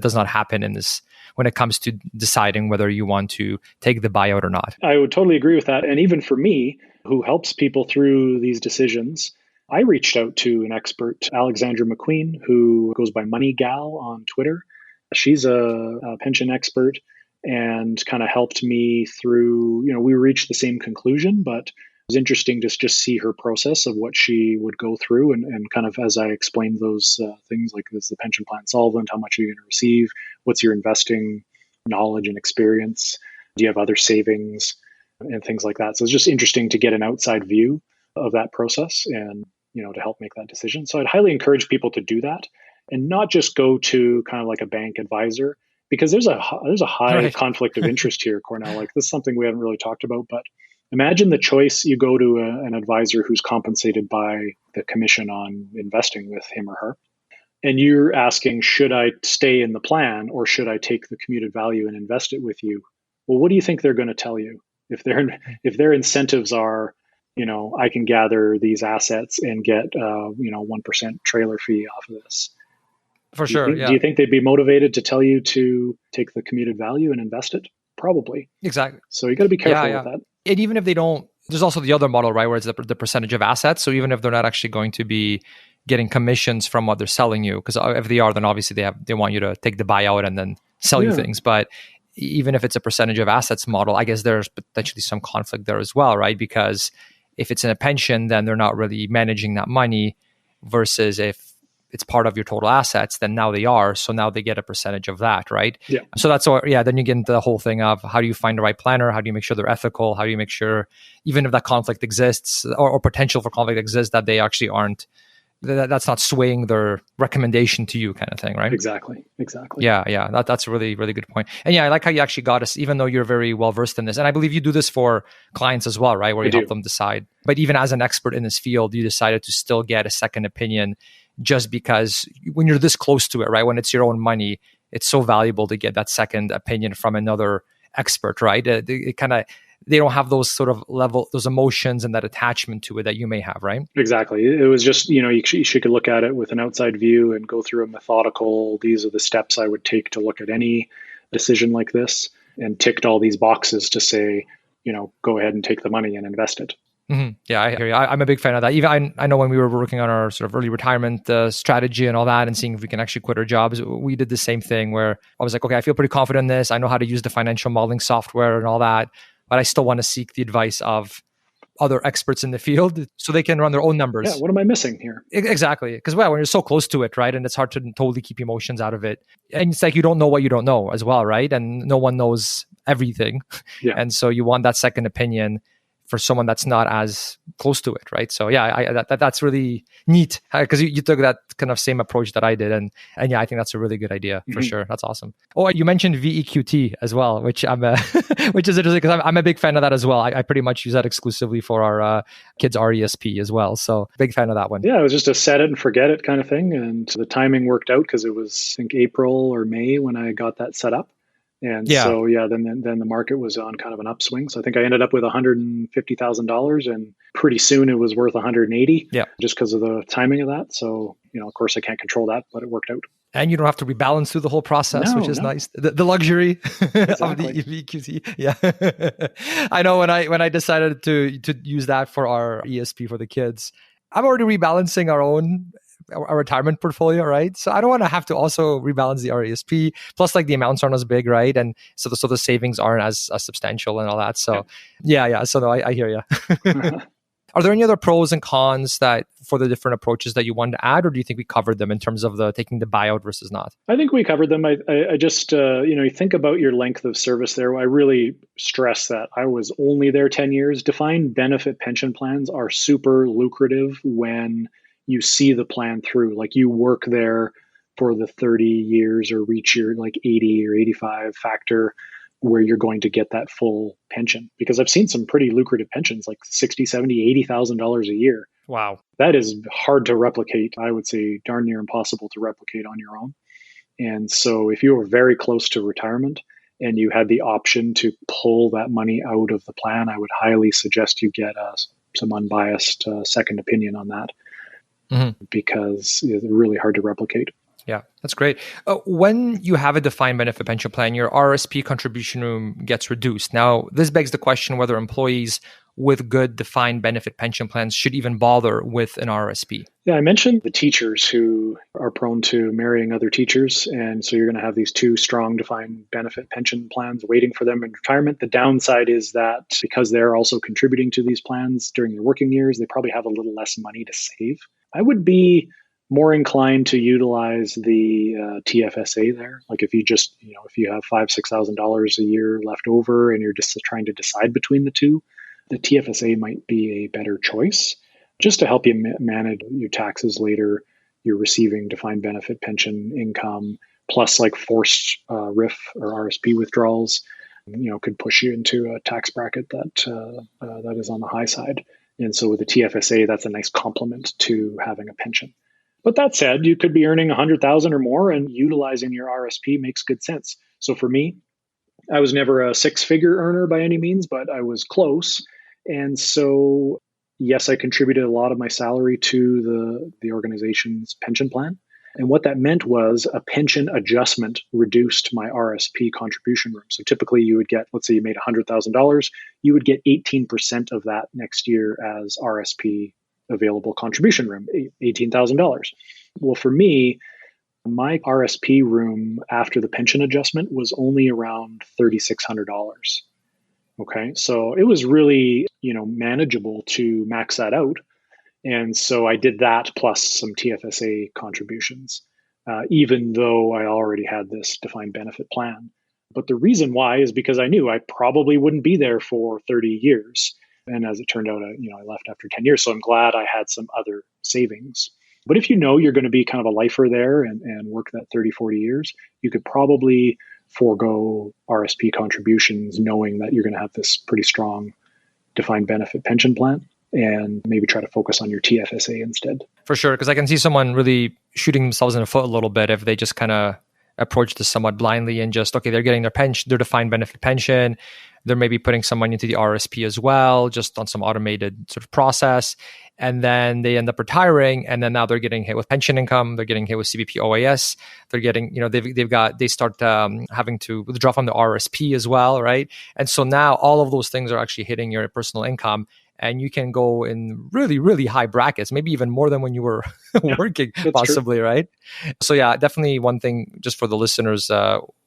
does not happen in this when it comes to deciding whether you want to take the buyout or not. I would totally agree with that. And even for me, who helps people through these decisions, I reached out to an expert, Alexandra McQueen, who goes by Money Gal on Twitter. She's a pension expert and kind of helped me through, we reached the same conclusion, but it was interesting to just see her process of what she would go through and kind of as I explained those things like, is the pension plan solvent? How much are you going to receive? What's your investing knowledge and experience? Do you have other savings and things like that? So it's just interesting to get an outside view of that process and, to help make that decision. So I'd highly encourage people to do that and not just go to kind of like a bank advisor, because there's a high Right. conflict of interest here, Cornell. Like this is something we haven't really talked about, but imagine the choice. You go to an advisor who's compensated by the commission on investing with him or her, and you're asking, should I stay in the plan or should I take the commuted value and invest it with you? Well, what do you think they're going to tell you? If their incentives are, I can gather these assets and get 1% trailer fee off of this. For sure. Do you think they'd be motivated to tell you to take the commuted value and invest it? Probably. Exactly. So you got to be careful with that. And even if they don't, there's also the other model, right, where it's the percentage of assets. So even if they're not actually going to be getting commissions from what they're selling you, because if they are, then obviously they want you to take the buyout and then sell you things. But even if it's a percentage of assets model, I guess there's potentially some conflict there as well, right? Because if it's in a pension, then they're not really managing that money, versus if it's part of your total assets, then now they are. So now they get a percentage of that, right? Yeah. So that's then you get into the whole thing of how do you find the right planner? How do you make sure they're ethical? How do you make sure, even if that conflict exists or potential for conflict exists, that they actually aren't, that's not swaying their recommendation to you, kind of thing, right? Exactly. Yeah. That's a really, really good point. And yeah, I like how you actually got us, even though you're very well versed in this. And I believe you do this for clients as well, right? Where you help them decide. But even as an expert in this field, you decided to still get a second opinion, just because when you're this close to it, right? When it's your own money, it's so valuable to get that second opinion from another expert, right? They don't have those sort of those emotions and that attachment to it that you may have, right? Exactly. It was just, she could look at it with an outside view and go through a methodical, these are the steps I would take to look at any decision like this, and ticked all these boxes to say, go ahead and take the money and invest it. Mm-hmm. Yeah, I hear you. I'm a big fan of that. Even I know when we were working on our sort of early retirement strategy and all that, and seeing if we can actually quit our jobs, we did the same thing where I was like, okay, I feel pretty confident in this. I know how to use the financial modeling software and all that, but I still want to seek the advice of other experts in the field so they can run their own numbers. Yeah, what am I missing here? Exactly. Because when you're so close to it, right, and it's hard to totally keep emotions out of it. And it's like you don't know what you don't know as well, right? And no one knows everything. Yeah. And so you want that second opinion for someone that's not as close to it, right? So yeah, that's really neat because you took that kind of same approach that I did, and yeah, I think that's a really good idea for sure. That's awesome. Oh, you mentioned VEQT as well, which which is interesting because I'm a big fan of that as well. I pretty much use that exclusively for our kids' RESP as well. So big fan of that one. Yeah, it was just a set it and forget it kind of thing, and the timing worked out because it was, I think, April or May when I got that set up. And so, then the market was on kind of an upswing. So I think I ended up with $150,000, and pretty soon it was worth 180. Yeah, just because of the timing of that. So, of course, I can't control that, but it worked out. And you don't have to rebalance through the whole process, which is nice. The luxury of the VQT. Yeah, I know when I decided to use that for our ESP for the kids, I'm already rebalancing our retirement portfolio, right? So I don't want to have to also rebalance the RESP. Plus, like the amounts aren't as big, right? And so the savings aren't as substantial and all that. So yeah. So no, I hear you. Are there any other pros and cons that for the different approaches that you wanted to add, or do you think we covered them in terms of the taking the buyout versus not? I think we covered them. I just you think about your length of service there. I really stress that I was only there 10 years. Defined benefit pension plans are super lucrative when you see the plan through. Like you work there for the 30 years or reach your like 80 or 85 factor where you're going to get that full pension. Because I've seen some pretty lucrative pensions, like $60,000, $70,000, $80,000 a year. Wow. That is hard to replicate. I would say darn near impossible to replicate on your own. And so if you were very close to retirement and you had the option to pull that money out of the plan, I would highly suggest you get some unbiased second opinion on that. Because it's really hard to replicate. Yeah, that's great. When you have a defined benefit pension plan, your RSP contribution room gets reduced. Now, this begs the question whether employees with good defined benefit pension plans should even bother with an RSP. Yeah, I mentioned the teachers who are prone to marrying other teachers. And so you're going to have these two strong defined benefit pension plans waiting for them in retirement. The downside is that because they're also contributing to these plans during their working years, they probably have a little less money to save. I would be more inclined to utilize the TFSA there. Like if you just, if you have $5,000, $6,000 a year left over and you're just trying to decide between the two, the TFSA might be a better choice just to help you manage your taxes later. You're receiving defined benefit pension income plus like forced RIF or RSP withdrawals, could push you into a tax bracket that is on the high side. And so with the TFSA, that's a nice complement to having a pension. But that said, you could be earning $100,000 or more, and utilizing your RSP makes good sense. So for me, I was never a six-figure earner by any means, but I was close. And so, yes, I contributed a lot of my salary to the organization's pension plan. And what that meant was a pension adjustment reduced my RSP contribution room. So typically you would get, let's say you made $100,000, you would get 18% of that next year as RSP available contribution room, $18,000. Well, for me, my RSP room after the pension adjustment was only around $3,600. Okay, so it was really, manageable to max that out. And so I did that plus some TFSA contributions, even though I already had this defined benefit plan. But the reason why is because I knew I probably wouldn't be there for 30 years. And as it turned out, I left after 10 years. So I'm glad I had some other savings. But if you're going to be kind of a lifer there and work that 30, 40 years, you could probably forego RSP contributions knowing that you're going to have this pretty strong defined benefit pension plan, and maybe try to focus on your TFSA instead. For sure, because I can see someone really shooting themselves in the foot a little bit if they just kind of approach this somewhat blindly and just, okay, they're getting their defined benefit pension. They're maybe putting someone into the RSP as well, just on some automated sort of process. And then they end up retiring. And then now they're getting hit with pension income. They're getting hit with CBP OAS. They're getting, they start having to withdraw from the RSP as well, right? And so now all of those things are actually hitting your personal income. And you can go in really, really high brackets, maybe even more than when you were working, possibly, true. Right? So yeah, definitely one thing just for the listeners,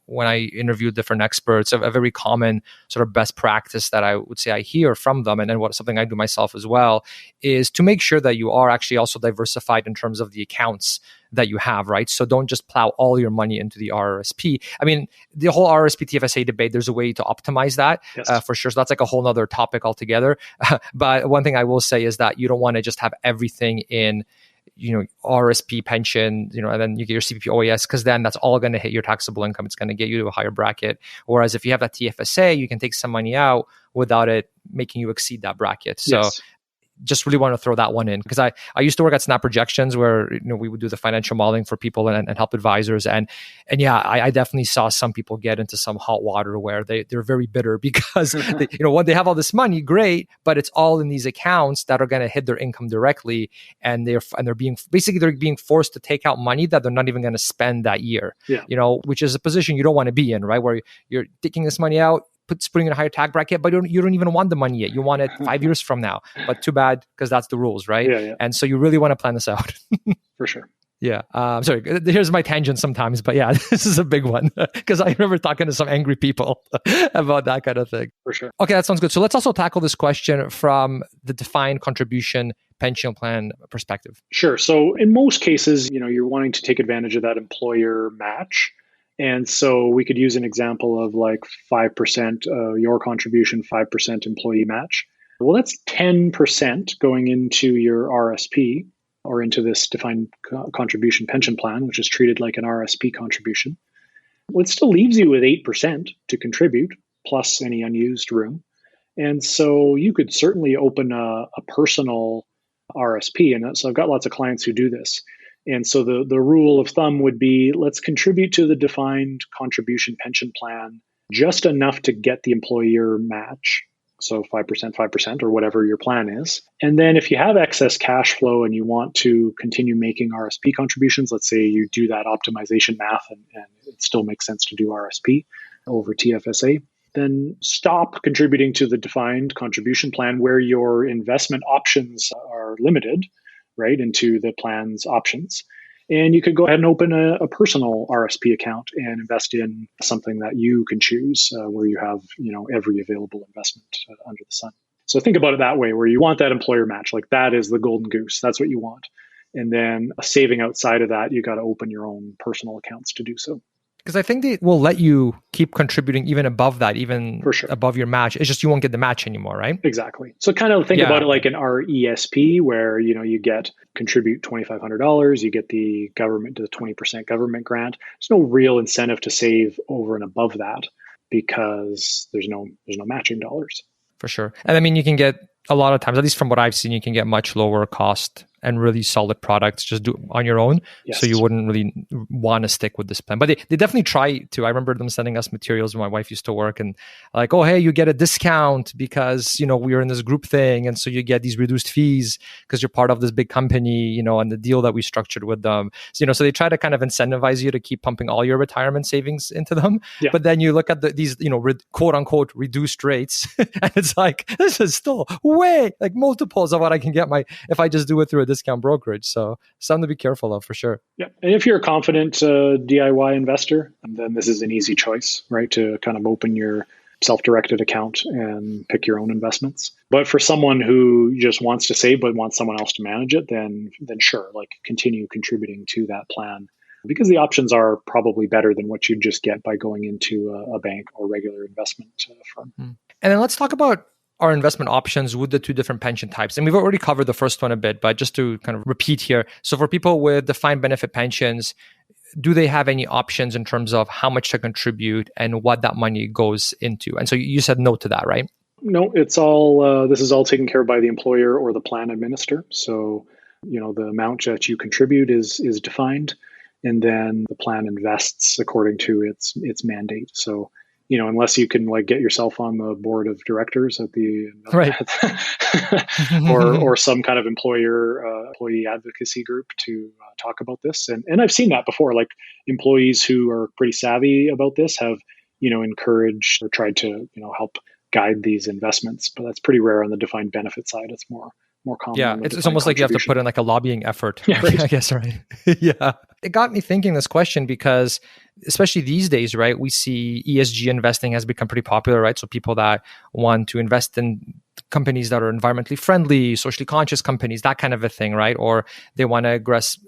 when I interview different experts, a very common sort of best practice that I would say I hear from them, and then something I do myself as well, is to make sure that you are actually also diversified in terms of the accounts that you have, right? So don't just plow all your money into the RRSP. I mean, the whole RRSP TFSA debate, there's a way to optimize that for sure. So that's like a whole nother topic altogether. But one thing I will say is that you don't want to just have everything in RSP pension, and then you get your CPP OAS, because then that's all going to hit your taxable income. It's going to get you to a higher bracket. Whereas if you have that TFSA, you can take some money out without it making you exceed that bracket. So just really want to throw that one in, because I used to work at Snap Projections, where we would do the financial modeling for people and help advisors, and yeah, I definitely saw some people get into some hot water where they're very bitter because when they have all this money, great, but it's all in these accounts that are going to hit their income directly, and they're being forced to take out money that they're not even going to spend that year. Which is a position you don't want to be in, right? Where you're taking this money out, putting in a higher tax bracket, but you don't even want the money yet. You want it 5 years from now, but too bad, because that's the rules, right? Yeah. And so you really want to plan this out. For sure. Yeah. Sorry, here's my tangent sometimes, but yeah, this is a big one, because I remember talking to some angry people about that kind of thing. For sure. Okay, that sounds good. So let's also tackle this question from the defined contribution pension plan perspective. Sure. So in most cases, you're wanting to take advantage of that employer match. And so we could use an example of like 5% your contribution, 5% employee match. Well, that's 10% going into your RSP or into this defined contribution pension plan, which is treated like an RSP contribution. Well, it still leaves you with 8% to contribute, plus any unused room. And so you could certainly open a personal RSP. And so I've got lots of clients who do this. And so the rule of thumb would be, let's contribute to the defined contribution pension plan just enough to get the employer match. So 5%, or whatever your plan is. And then if you have excess cash flow and you want to continue making RSP contributions, let's say you do that optimization math and it still makes sense to do RSP over TFSA, then stop contributing to the defined contribution plan where your investment options are limited, right, into the plan's options. And you could go ahead and open a personal RSP account and invest in something that you can choose, where you have, every available investment under the sun. So think about it that way, where you want that employer match, like that is the golden goose. That's what you want. And then saving outside of that, you got to open your own personal accounts to do so. Because I think they will let you keep contributing even above that, even for sure, above your match. It's just you won't get the match anymore, right? Exactly. So kind of think about it like an RESP, where you contribute $2,500, you get the 20% government grant. There's no real incentive to save over and above that because there's no matching dollars. For sure. And I mean, you can get a lot of times, at least from what I've seen, you can get much lower cost and really solid products just do on your own. Yes. So you wouldn't really want to stick with this plan. But they definitely try to. I remember them sending us materials when my wife used to work, and like, oh, hey, you get a discount because, we are in this group thing. And so you get these reduced fees because you're part of this big company, and the deal that we structured with them. So, so they try to kind of incentivize you to keep pumping all your retirement savings into them. Yeah. But then you look at these, quote unquote, reduced rates. And it's like, this is still way like multiples of what I can get if I just do it through a discount brokerage. So something to be careful of for sure. Yeah. And if you're a confident DIY investor, then this is an easy choice, right? To kind of open your self-directed account and pick your own investments. But for someone who just wants to save but wants someone else to manage it, then sure, like continue contributing to that plan, because the options are probably better than what you'd just get by going into a bank or regular investment firm. And then let's talk about our investment options with the two different pension types. And we've already covered the first one a bit, but just to kind of repeat here. So for people with defined benefit pensions, do they have any options in terms of how much to contribute and what that money goes into? And so you said no to that, right? No, it's all, this is all taken care of by the employer or the plan administrator. So, the amount that you contribute is defined, and then the plan invests according to its mandate. So, unless you can get yourself on the board of directors at the right. or some kind of employee advocacy group to talk about this. And I've seen that before, like employees who are pretty savvy about this have, encouraged or tried to, help guide these investments, but that's pretty rare on the defined benefit side. It's more common. Yeah, it's almost like you have to put in like a lobbying effort, yeah, right. I guess, right? Yeah. It got me thinking this question because especially these days, right? We see ESG investing has become pretty popular, right? So people that want to invest in companies that are environmentally friendly, socially conscious companies, that kind of a thing, right? Or they want to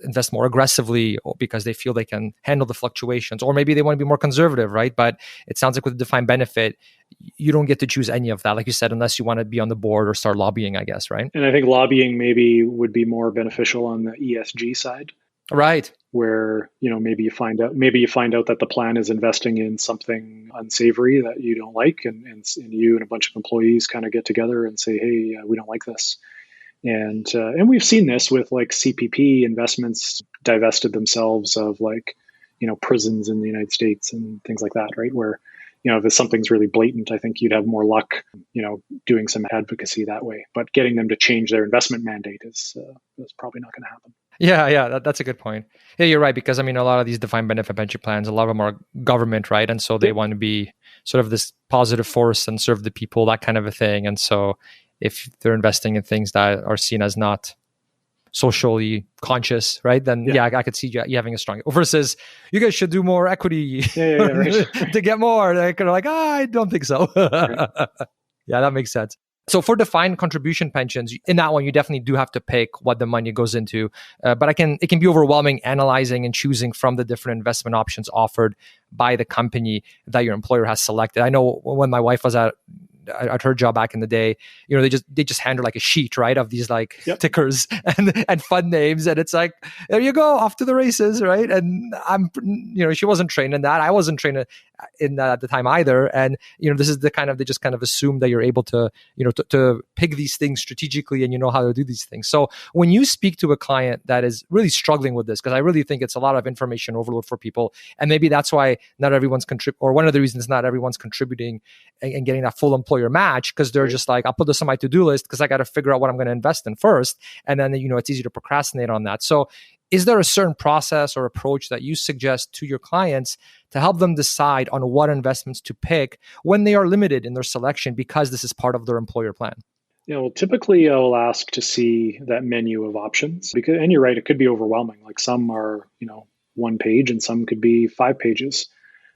invest more aggressively because they feel they can handle the fluctuations, or maybe they want to be more conservative, right? But it sounds like with a defined benefit, you don't get to choose any of that, like you said, unless you want to be on the board or start lobbying, I guess, right? And I think lobbying maybe would be more beneficial on the ESG side. Right. Where, maybe you find out that the plan is investing in something unsavory that you don't like, and you and a bunch of employees kind of get together and say, hey, we don't like this. And we've seen this with like CPP investments divested themselves of prisons in the United States and things like that, right? Where, if something's really blatant, I think you'd have more luck, doing some advocacy that way. But getting them to change their investment mandate is probably not going to happen. Yeah, that's a good point. Yeah, you're right, because a lot of these defined benefit pension plans, a lot of them are government, right? And so they want to be sort of this positive force and serve the people, that kind of a thing. And so if they're investing in things that are seen as not socially conscious, right? Then I could see you having a strong versus you guys should do more equity right. to get more. They're kind of like, I don't think so. Right. Yeah, that makes sense. So for defined contribution pensions, in that one, you definitely do have to pick what the money goes into. But it can be overwhelming analyzing and choosing from the different investment options offered by the company that your employer has selected. I know when my wife was at her job back in the day, they just hand her like a sheet, right, of these tickers and fund names, and it's like, there you go, off to the races, right? And she wasn't trained in that. I wasn't trained in that at the time either. And this is the kind of, they just kind of assume that you're able to to pick these things strategically and how to do these things. So when you speak to a client that is really struggling with this, because I really think it's a lot of information overload for people, and maybe that's why not everyone's or one of the reasons not everyone's contributing and getting that full employer match, because they're just like, I'll put this on my to-do list because I got to figure out what I'm going to invest in first, and then it's easy to procrastinate on that. So is there a certain process or approach that you suggest to your clients to help them decide on what investments to pick when they are limited in their selection because this is part of their employer plan? Well, typically I'll ask to see that menu of options, and you're right, it could be overwhelming. Like some are, one page and some could be 5 pages,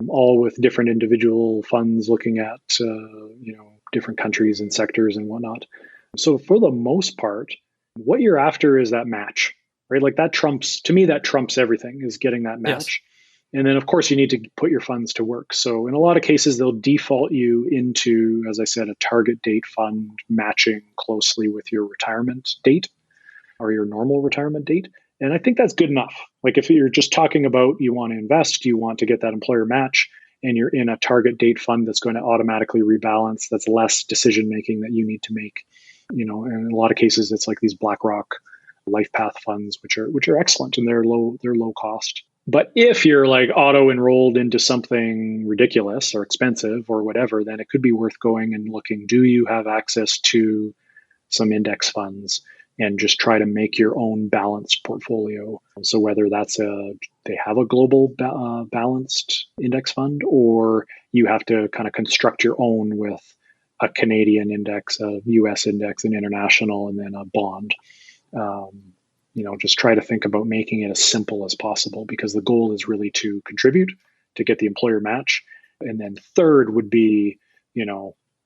all with different individual funds looking at, different countries and sectors and whatnot. So for the most part, what you're after is that match, right? Like that trumps everything, is getting that match. Yes. And then of course you need to put your funds to work. So in a lot of cases, they'll default you into, as I said, a target date fund matching closely with your retirement date or your normal retirement date. And I think that's good enough. Like if you're just talking about you want to invest, you want to get that employer match, and you're in a target date fund that's going to automatically rebalance, that's less decision making that you need to make. And in a lot of cases, it's like these BlackRock LifePath funds, which are excellent and they're low cost. But if you're like auto enrolled into something ridiculous or expensive or whatever, then it could be worth going and looking, do you have access to some index funds, and just try to make your own balanced portfolio. So whether that's they have a global balanced index fund, or you have to kind of construct your own with a Canadian index, a US index, an international, and then a bond. Just try to think about making it as simple as possible, because the goal is really to contribute, to get the employer match. And then third would be,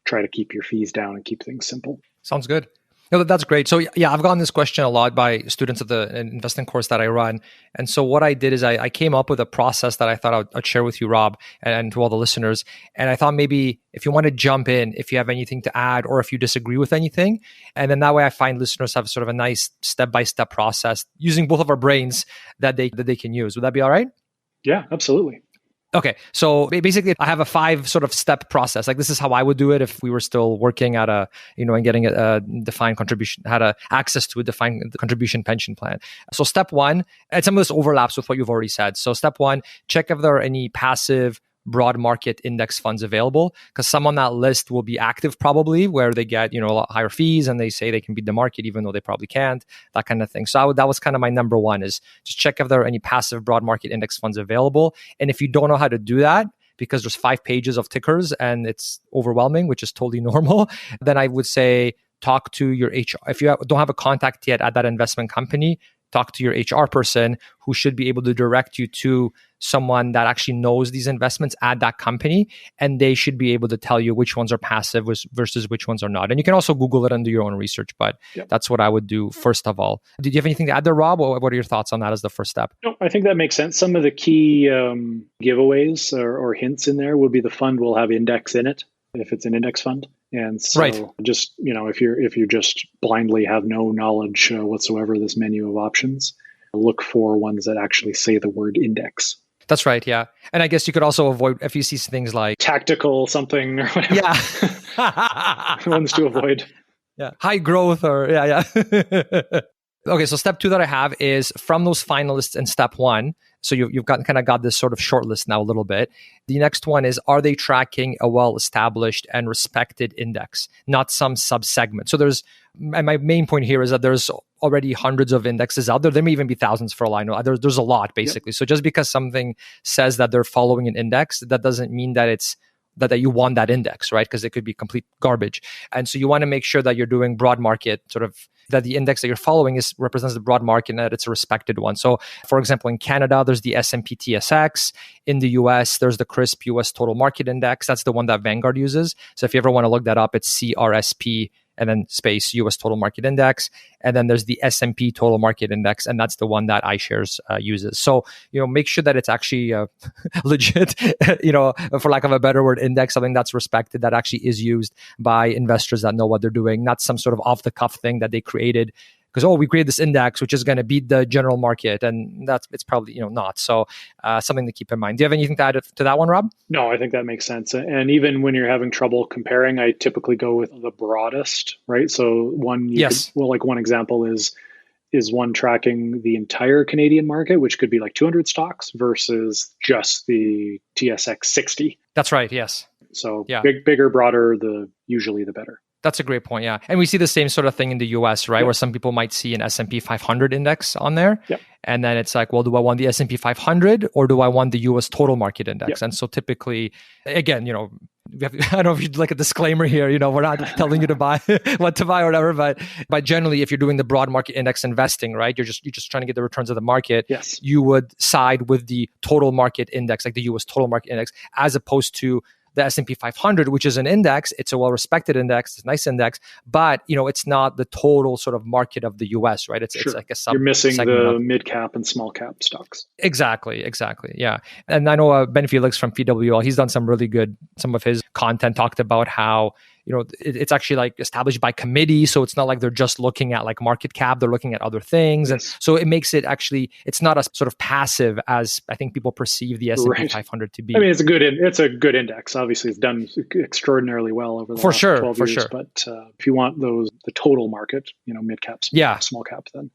try to keep your fees down and keep things simple. Sounds good. No, that's great. So yeah, I've gotten this question a lot by students of the investing course that I run. And so what I did is I came up with a process that I thought I'd share with you, Rob, and to all the listeners. And I thought maybe if you want to jump in, if you have anything to add, or if you disagree with anything, and then that way I find listeners have sort of a nice step-by-step process using both of our brains that they can use. Would that be all right? Yeah, absolutely. Okay. So basically I have a 5 sort of step process. Like this is how I would do it if we were still working at and getting a defined contribution, had access to a defined contribution pension plan. So step 1, and some of this overlaps with what you've already said. So step 1, check if there are any passive broad market index funds available, because some on that list will be active probably, where they get a lot higher fees and they say they can beat the market even though they probably can't, that kind of thing. So that was kind of my number 1, is just check if there are any passive broad market index funds available. And if you don't know how to do that, because there's 5 pages of tickers and it's overwhelming, which is totally normal, then I would say talk to your HR. If you don't have a contact yet at that investment company, talk to your HR person who should be able to direct you to someone that actually knows these investments at that company, and they should be able to tell you which ones are passive versus which ones are not. And you can also Google it and do your own research, but that's what I would do first of all. Did you have anything to add there, Rob? Or what are your thoughts on that as the first step? No, I think that makes sense. Some of the key giveaways or hints in there would be the fund will have index in it if it's an index fund. And so just, if you just blindly have no knowledge whatsoever, this menu of options, look for ones that actually say the word index. That's right, yeah. And I guess you could also avoid if you see things like tactical something or whatever. Yeah. Ones to avoid. Yeah. High growth or Okay, so step 2 that I have is from those finalists in step 1. So you've got this sort of short list now a little bit. The next one is, are they tracking a well-established and respected index, not some sub-segment? So and my main point here is that there's already hundreds of indexes out there. There may even be thousands for all I know. There's a lot, basically. Yep. So just because something says that they're following an index, that doesn't mean that it's that you want that index, right? Because it could be complete garbage. And so you want to make sure that you're doing broad market that the index that you're following represents the broad market and that it's a respected one. So for example, in Canada, there's the S&P TSX. In the US, there's the CRSP US Total Market Index. That's the one that Vanguard uses. So if you ever want to look that up, it's CRSP and then space US Total Market Index. And then there's the S&P Total Market Index, and that's the one that iShares uses. So, make sure that it's actually legit, for lack of a better word, index, something that's respected, that actually is used by investors that know what they're doing, not some sort of off-the-cuff thing that they created because, we created this index, which is going to beat the general market. And it's probably, not. So something to keep in mind. Do you have anything to add to that one, Rob? No, I think that makes sense. And even when you're having trouble comparing, I typically go with the broadest, right? So one example is one tracking the entire Canadian market, which could be like 200 stocks versus just the TSX 60. That's right. Yes. So bigger, broader, usually the better. That's a great point, yeah. And we see the same sort of thing in the US, right? Yep. Where some people might see an S&P 500 index on there. Yep. And then it's like, well, do I want the S&P 500 or do I want the US total market index? Yep. And so typically, again, I don't know if you'd like a disclaimer here, we're not telling you to buy what to buy or whatever, but generally, if you're doing the broad market index investing, right, you're just trying to get the returns of the market. Yes. You would side with the total market index, like the US total market index, as opposed to the S&P 500, which is an index. It's a well-respected index. It's a nice index, but it's not the total sort of market of the US, right? It's like a sub. You're missing the mid cap and small cap stocks. Exactly. Yeah. And I know Ben Felix from PWL, he's done some of his content talked about how it's actually like established by committee. So it's not like they're just looking at like market cap, they're looking at other things. Yes. And so it makes it actually, it's not as sort of passive as I think people perceive the S&P 500 to be. I mean, it's a good index. Obviously it's done extraordinarily well over the last 12 years. Sure. But if you want the total market, mid cap, small cap, then.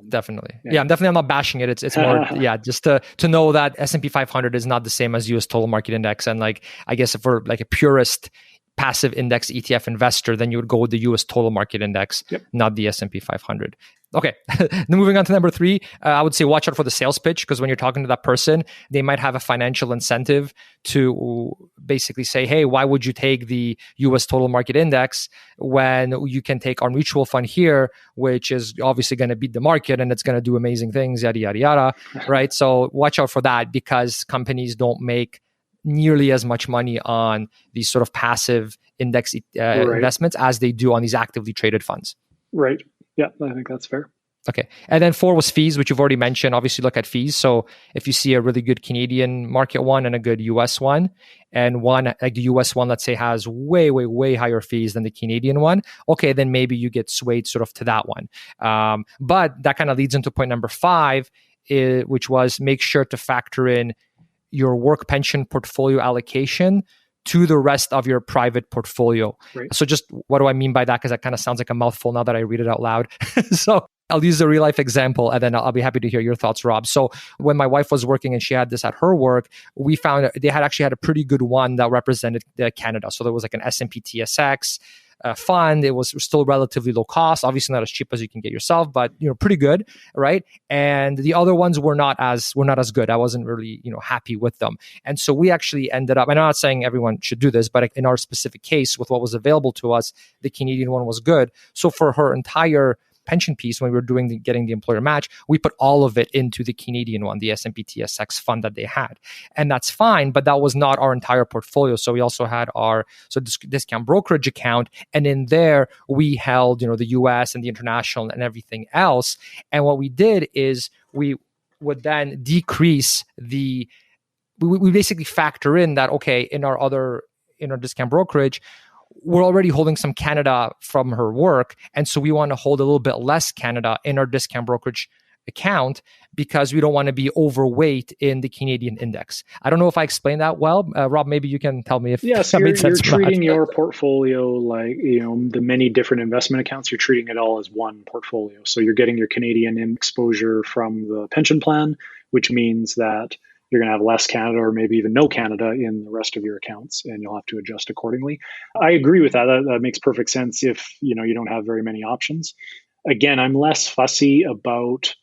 Definitely. I'm not bashing it. It's more, just to know that S&P 500 is not the same as US total market index. And like, I guess if we're like a purist passive index ETF investor, then you would go with the US total market index, not the S&P 500. Okay, then moving on to number 3, I would say watch out for the sales pitch, because when you're talking to that person, they might have a financial incentive to basically say, hey, why would you take the US total market index when you can take our mutual fund here, which is obviously going to beat the market and it's going to do amazing things, yada, yada, yada, right? So watch out for that, because companies don't make nearly as much money on these sort of passive index investments as they do on these actively traded funds. Right. Yeah, I think that's fair. Okay. And then 4 was fees, which you've already mentioned. Obviously, look at fees. So if you see a really good Canadian market one and a good US one, and one, like the US one, let's say, has way, way, way higher fees than the Canadian one, okay, then maybe you get swayed sort of to that one. But that kind of leads into point number 5, which was make sure to factor in your work pension portfolio allocation to the rest of your private portfolio. Right. So just what do I mean by that? Because that kind of sounds like a mouthful now that I read it out loud. So I'll use a real life example, and then I'll be happy to hear your thoughts, Rob. So when my wife was working and she had this at her work, we found they had actually had a pretty good one that represented Canada. So there was like an S&P TSX fund. It was still relatively low cost, obviously not as cheap as you can get yourself, but pretty good, right? And the other ones were not as good. I wasn't really happy with them, and so we actually ended up. And I'm not saying everyone should do this, but in our specific case, with what was available to us, the Canadian one was good. So for her entire pension piece, when we were getting the employer match, we put all of it into the Canadian one, the S&P TSX fund that they had. And that's fine, but that was not our entire portfolio. So we also had our discount brokerage account. And in there, we held, the US and the international and everything else. And what we did is we would then decrease we basically factor in that, okay, in our discount brokerage, we're already holding some Canada from her work. And so we want to hold a little bit less Canada in our discount brokerage account because we don't want to be overweight in the Canadian index. I don't know if I explained that well. Rob, maybe you can tell me if that made sense. You're treating your portfolio like, the many different investment accounts, you're treating it all as one portfolio. So you're getting your Canadian exposure from the pension plan, which means that you're going to have less Canada or maybe even no Canada in the rest of your accounts, and you'll have to adjust accordingly. I agree with that. That makes perfect sense if you don't have very many options. Again, I'm less fussy about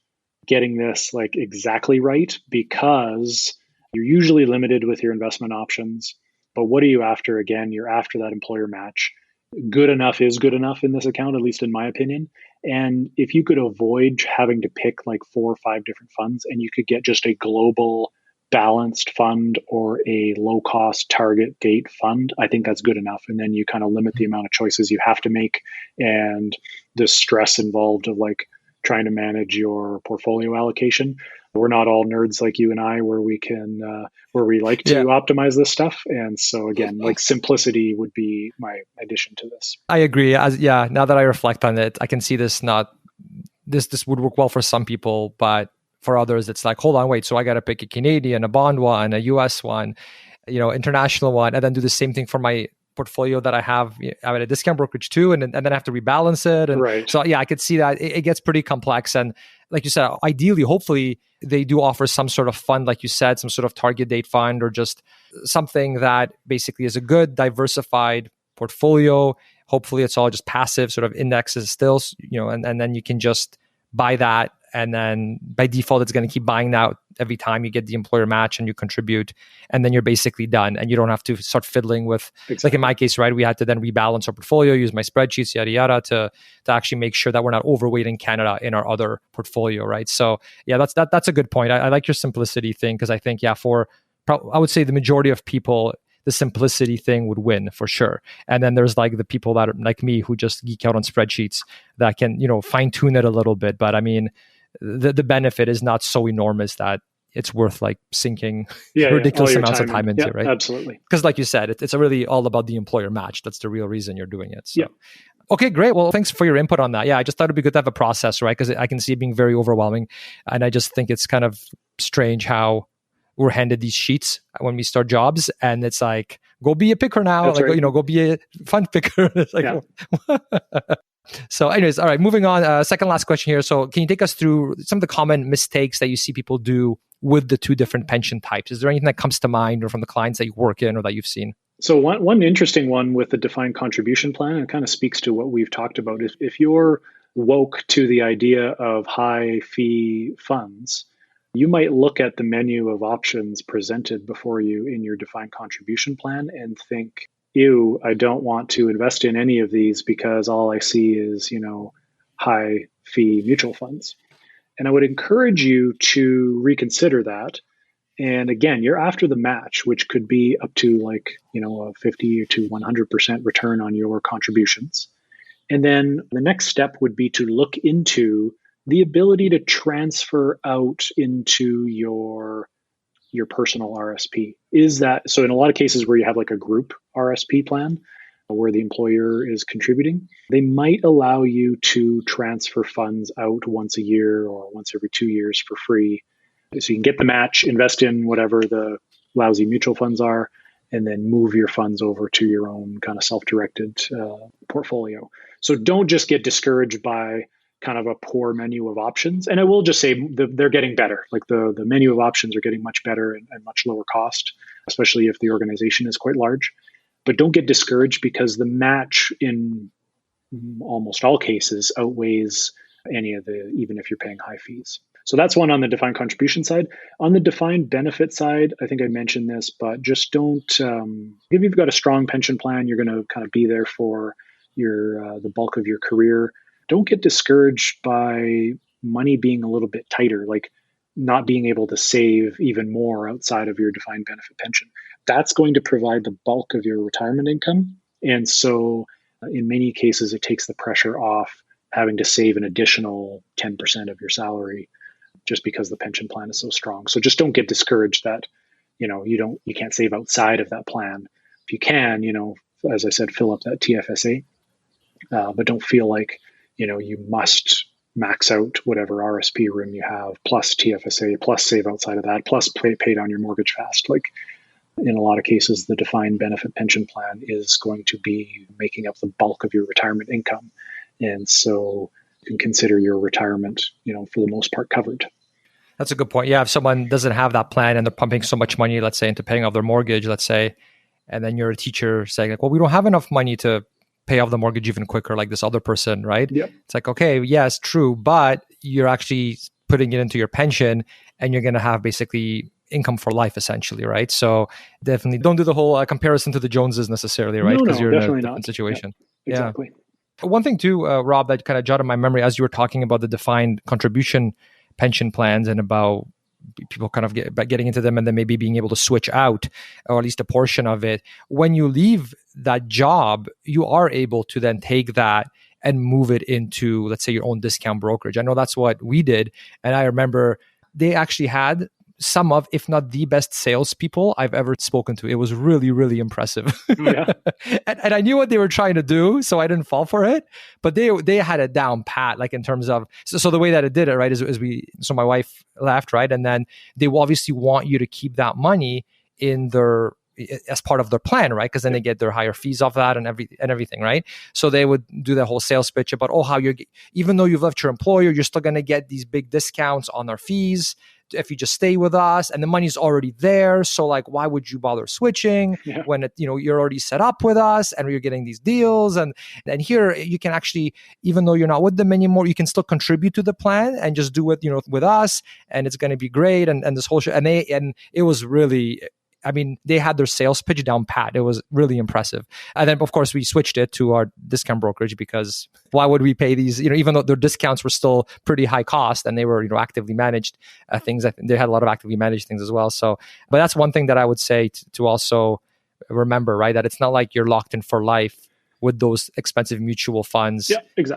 getting this like exactly right because you're usually limited with your investment options. But what are you after? Again, you're after that employer match. Good enough is good enough in this account, at least in my opinion. And if you could avoid having to pick like 4 or 5 different funds and you could get just a global balanced fund or a low cost target date fund, I think that's good enough. And then you kind of limit the amount of choices you have to make and the stress involved of like trying to manage your portfolio allocation. We're not all nerds like you and I, where we like to optimize this stuff. And so again, like simplicity would be my addition to this. I agree. Now that I reflect on it, I can see this would work well for some people, but for others, it's like, hold on, wait. So I got to pick a Canadian, a bond one, a US one, international one, and then do the same thing for my portfolio that I have at a discount brokerage too, and then I have to rebalance it. And right. So I could see that it gets pretty complex. And like you said, ideally, hopefully, they do offer some sort of fund, like you said, some sort of target date fund, or just something that basically is a good diversified portfolio. Hopefully, it's all just passive sort of indexes still, and then you can just buy that. And then by default, it's going to keep buying that every time you get the employer match and you contribute. And then you're basically done. And you don't have to start fiddling with, Like in my case, right, we had to then rebalance our portfolio, use my spreadsheets, yada, yada, to actually make sure that we're not overweighting Canada in our other portfolio, right? So that's a good point. I like your simplicity thing because I think, I would say the majority of people, the simplicity thing would win for sure. And then there's like the people that are like me who just geek out on spreadsheets that can, fine tune it a little bit. But I mean, the benefit is not so enormous that it's worth like sinking ridiculous amounts of time into, right? Absolutely. Because like you said, it's really all about the employer match. That's the real reason you're doing it. So. Okay, great. Well, thanks for your input on that. I just thought it'd be good to have a process, right? Because I can see it being very overwhelming. And I just think it's kind of strange how we're handed these sheets when we start jobs, and it's like, go be a picker now. That's right. Go be a fund picker. It's like, So anyways, all right, moving on. Second last question here. So can you take us through some of the common mistakes that you see people do with the 2 different pension types? Is there anything that comes to mind or from the clients that you work in or that you've seen? So one interesting one with the defined contribution plan, and it kind of speaks to what we've talked about, is if you're woke to the idea of high fee funds, you might look at the menu of options presented before you in your defined contribution plan and think, ew, I don't want to invest in any of these because all I see is, high fee mutual funds. And I would encourage you to reconsider that. And again, you're after the match, which could be up to a 50 to 100% return on your contributions. And then the next step would be to look into the ability to transfer out into your personal RSP. Is that so? In a lot of cases where you have like a group RSP plan where the employer is contributing, they might allow you to transfer funds out once a year or once every 2 years for free. So you can get the match, invest in whatever the lousy mutual funds are, and then move your funds over to your own kind of self-directed portfolio. So don't just get discouraged by kind of a poor menu of options. And I will just say they're getting better. Like the menu of options are getting much better and much lower cost, especially if the organization is quite large. But don't get discouraged because the match in almost all cases outweighs any of even if you're paying high fees. So that's one on the defined contribution side. On the defined benefit side, I think I mentioned this, but just don't, if you've got a strong pension plan, you're going to kind of be there for the bulk of your career. don't get discouraged by money being a little bit tighter, like not being able to save even more outside of your defined benefit pension. That's going to provide the bulk of your retirement income. And so in many cases, it takes the pressure off having to save an additional 10% of your salary just because the pension plan is so strong. So just don't get discouraged that, you can't save outside of that plan. If you can, as I said, fill up that TFSA, but don't feel like, you must max out whatever RSP room you have, plus TFSA, plus save outside of that, plus pay down your mortgage fast. Like in a lot of cases, the defined benefit pension plan is going to be making up the bulk of your retirement income. And so you can consider your retirement, for the most part covered. That's a good point. Yeah, if someone doesn't have that plan and they're pumping so much money, let's say, into paying off their mortgage, let's say, and then you're a teacher saying like, well, we don't have enough money to pay off the mortgage even quicker like this other person, right? Yep. It's like, okay, yes, true, but you're actually putting it into your pension and you're going to have basically income for life essentially, right? So definitely don't do the whole comparison to the Joneses necessarily, right? Because you're in a different situation. Yeah, exactly. Yeah. One thing too, Rob, that kind of jotted my memory as you were talking about the defined contribution pension plans and about people kind of getting into them and then maybe being able to switch out or at least a portion of it. When you leave that job, you are able to then take that and move it into, let's say, your own discount brokerage. I know that's what we did. And I remember they actually had some of, if not the best salespeople I've ever spoken to. It was really, really impressive. Yeah. and I knew what they were trying to do, so I didn't fall for it. But they had it down pat, like in terms of, so the way that it did it, right, is so my wife left, right? And then they will obviously want you to keep that money as part of their plan, right? Because then they get their higher fees off that and everything, right? So they would do the whole sales pitch about, how even though you've left your employer, you're still going to get these big discounts on their fees if you just stay with us, and the money's already there. So like, why would you bother switching when you're already set up with us and you're getting these deals? And here you can actually, even though you're not with them anymore, you can still contribute to the plan and just do it, with us, and it's going to be great. And this whole show, and it was really, they had their sales pitch down pat. It was really impressive. And then, of course, we switched it to our discount brokerage because why would we pay these, even though their discounts were still pretty high cost and they were, actively managed things. I think they had a lot of actively managed things as well. So, but that's one thing that I would say to also remember, right? That it's not like you're locked in for life with those expensive mutual funds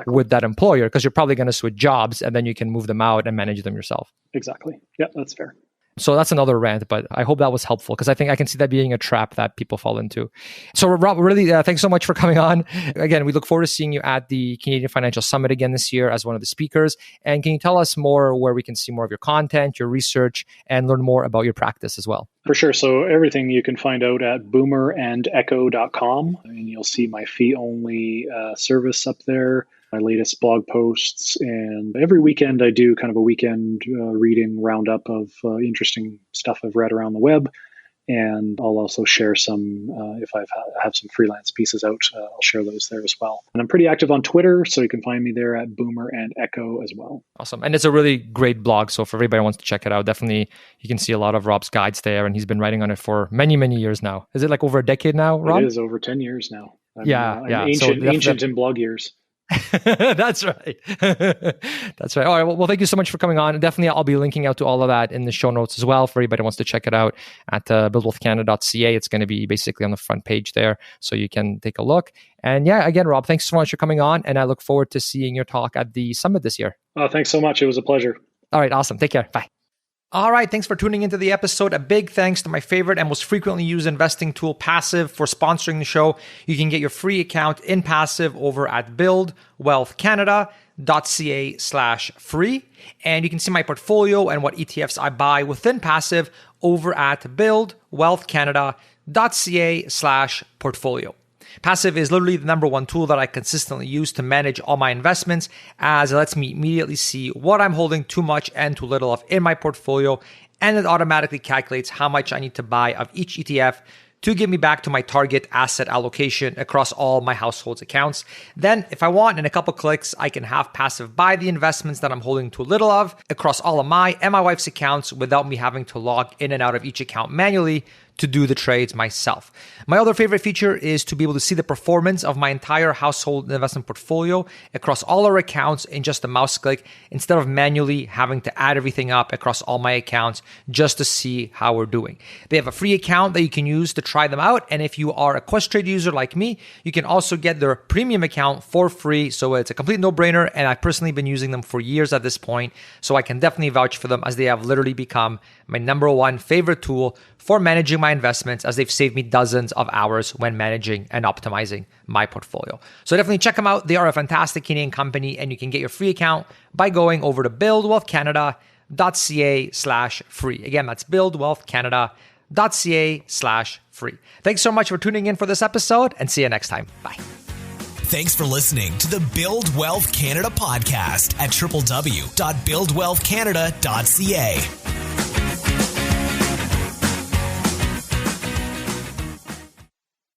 with that employer, because you're probably going to switch jobs and then you can move them out and manage them yourself. Exactly. Yeah, that's fair. So that's another rant, but I hope that was helpful because I think I can see that being a trap that people fall into. So Rob, really, thanks so much for coming on. Again, we look forward to seeing you at the Canadian Financial Summit again this year as one of the speakers. And can you tell us more where we can see more of your content, your research, and learn more about your practice as well? For sure. So everything you can find out at boomerandecho.com, and you'll see my fee-only service up there, my latest blog posts, and every weekend I do kind of a weekend reading roundup of interesting stuff I've read around the web. And I'll also share some, if I have some freelance pieces out, I'll share those there as well. And I'm pretty active on Twitter, so you can find me there at boomerandecho as well. Awesome. And it's a really great blog. So for everybody who wants to check it out, definitely you can see a lot of Rob's guides there. And he's been writing on it for many, many years now. Is it like over a decade now, Rob? It is over 10 years now. I'm ancient in blog years. That's right. That's right. All right. Well, thank you so much for coming on. Definitely, I'll be linking out to all of that in the show notes as well for anybody who wants to check it out at buildwealthcanada.ca. It's going to be basically on the front page there, so you can take a look. And yeah, again, Rob, thanks so much for coming on, and I look forward to seeing your talk at the summit this year. Oh, thanks so much. It was a pleasure. All right. Awesome. Take care. Bye. All right, thanks for tuning into the episode. A big thanks to my favorite and most frequently used investing tool, Passive, for sponsoring the show. You can get your free account in Passive over at buildwealthcanada.ca/free. And you can see my portfolio and what ETFs I buy within Passive over at buildwealthcanada.ca/portfolio. Passive is literally the number one tool that I consistently use to manage all my investments, as it lets me immediately see what I'm holding too much and too little of in my portfolio, and it automatically calculates how much I need to buy of each ETF to get me back to my target asset allocation across all my household's accounts. Then, if I want, in a couple clicks, I can have Passive buy the investments that I'm holding too little of across all of my and my wife's accounts without me having to log in and out of each account manually to do the trades myself. My other favorite feature is to be able to see the performance of my entire household investment portfolio across all our accounts in just a mouse click, instead of manually having to add everything up across all my accounts just to see how we're doing. They have a free account that you can use to try them out. And if you are a Questrade user like me, you can also get their premium account for free. So it's a complete no-brainer. And I've personally been using them for years at this point. So I can definitely vouch for them, as they have literally become my number one favorite tool for managing my investments, as they've saved me dozens of hours when managing and optimizing my portfolio. So definitely check them out. They are a fantastic Canadian company, and you can get your free account by going over to buildwealthcanada.ca/free. Again, that's buildwealthcanada.ca/free. Thanks so much for tuning in for this episode, and see you next time. Bye. Thanks for listening to the Build Wealth Canada podcast at www.buildwealthcanada.ca.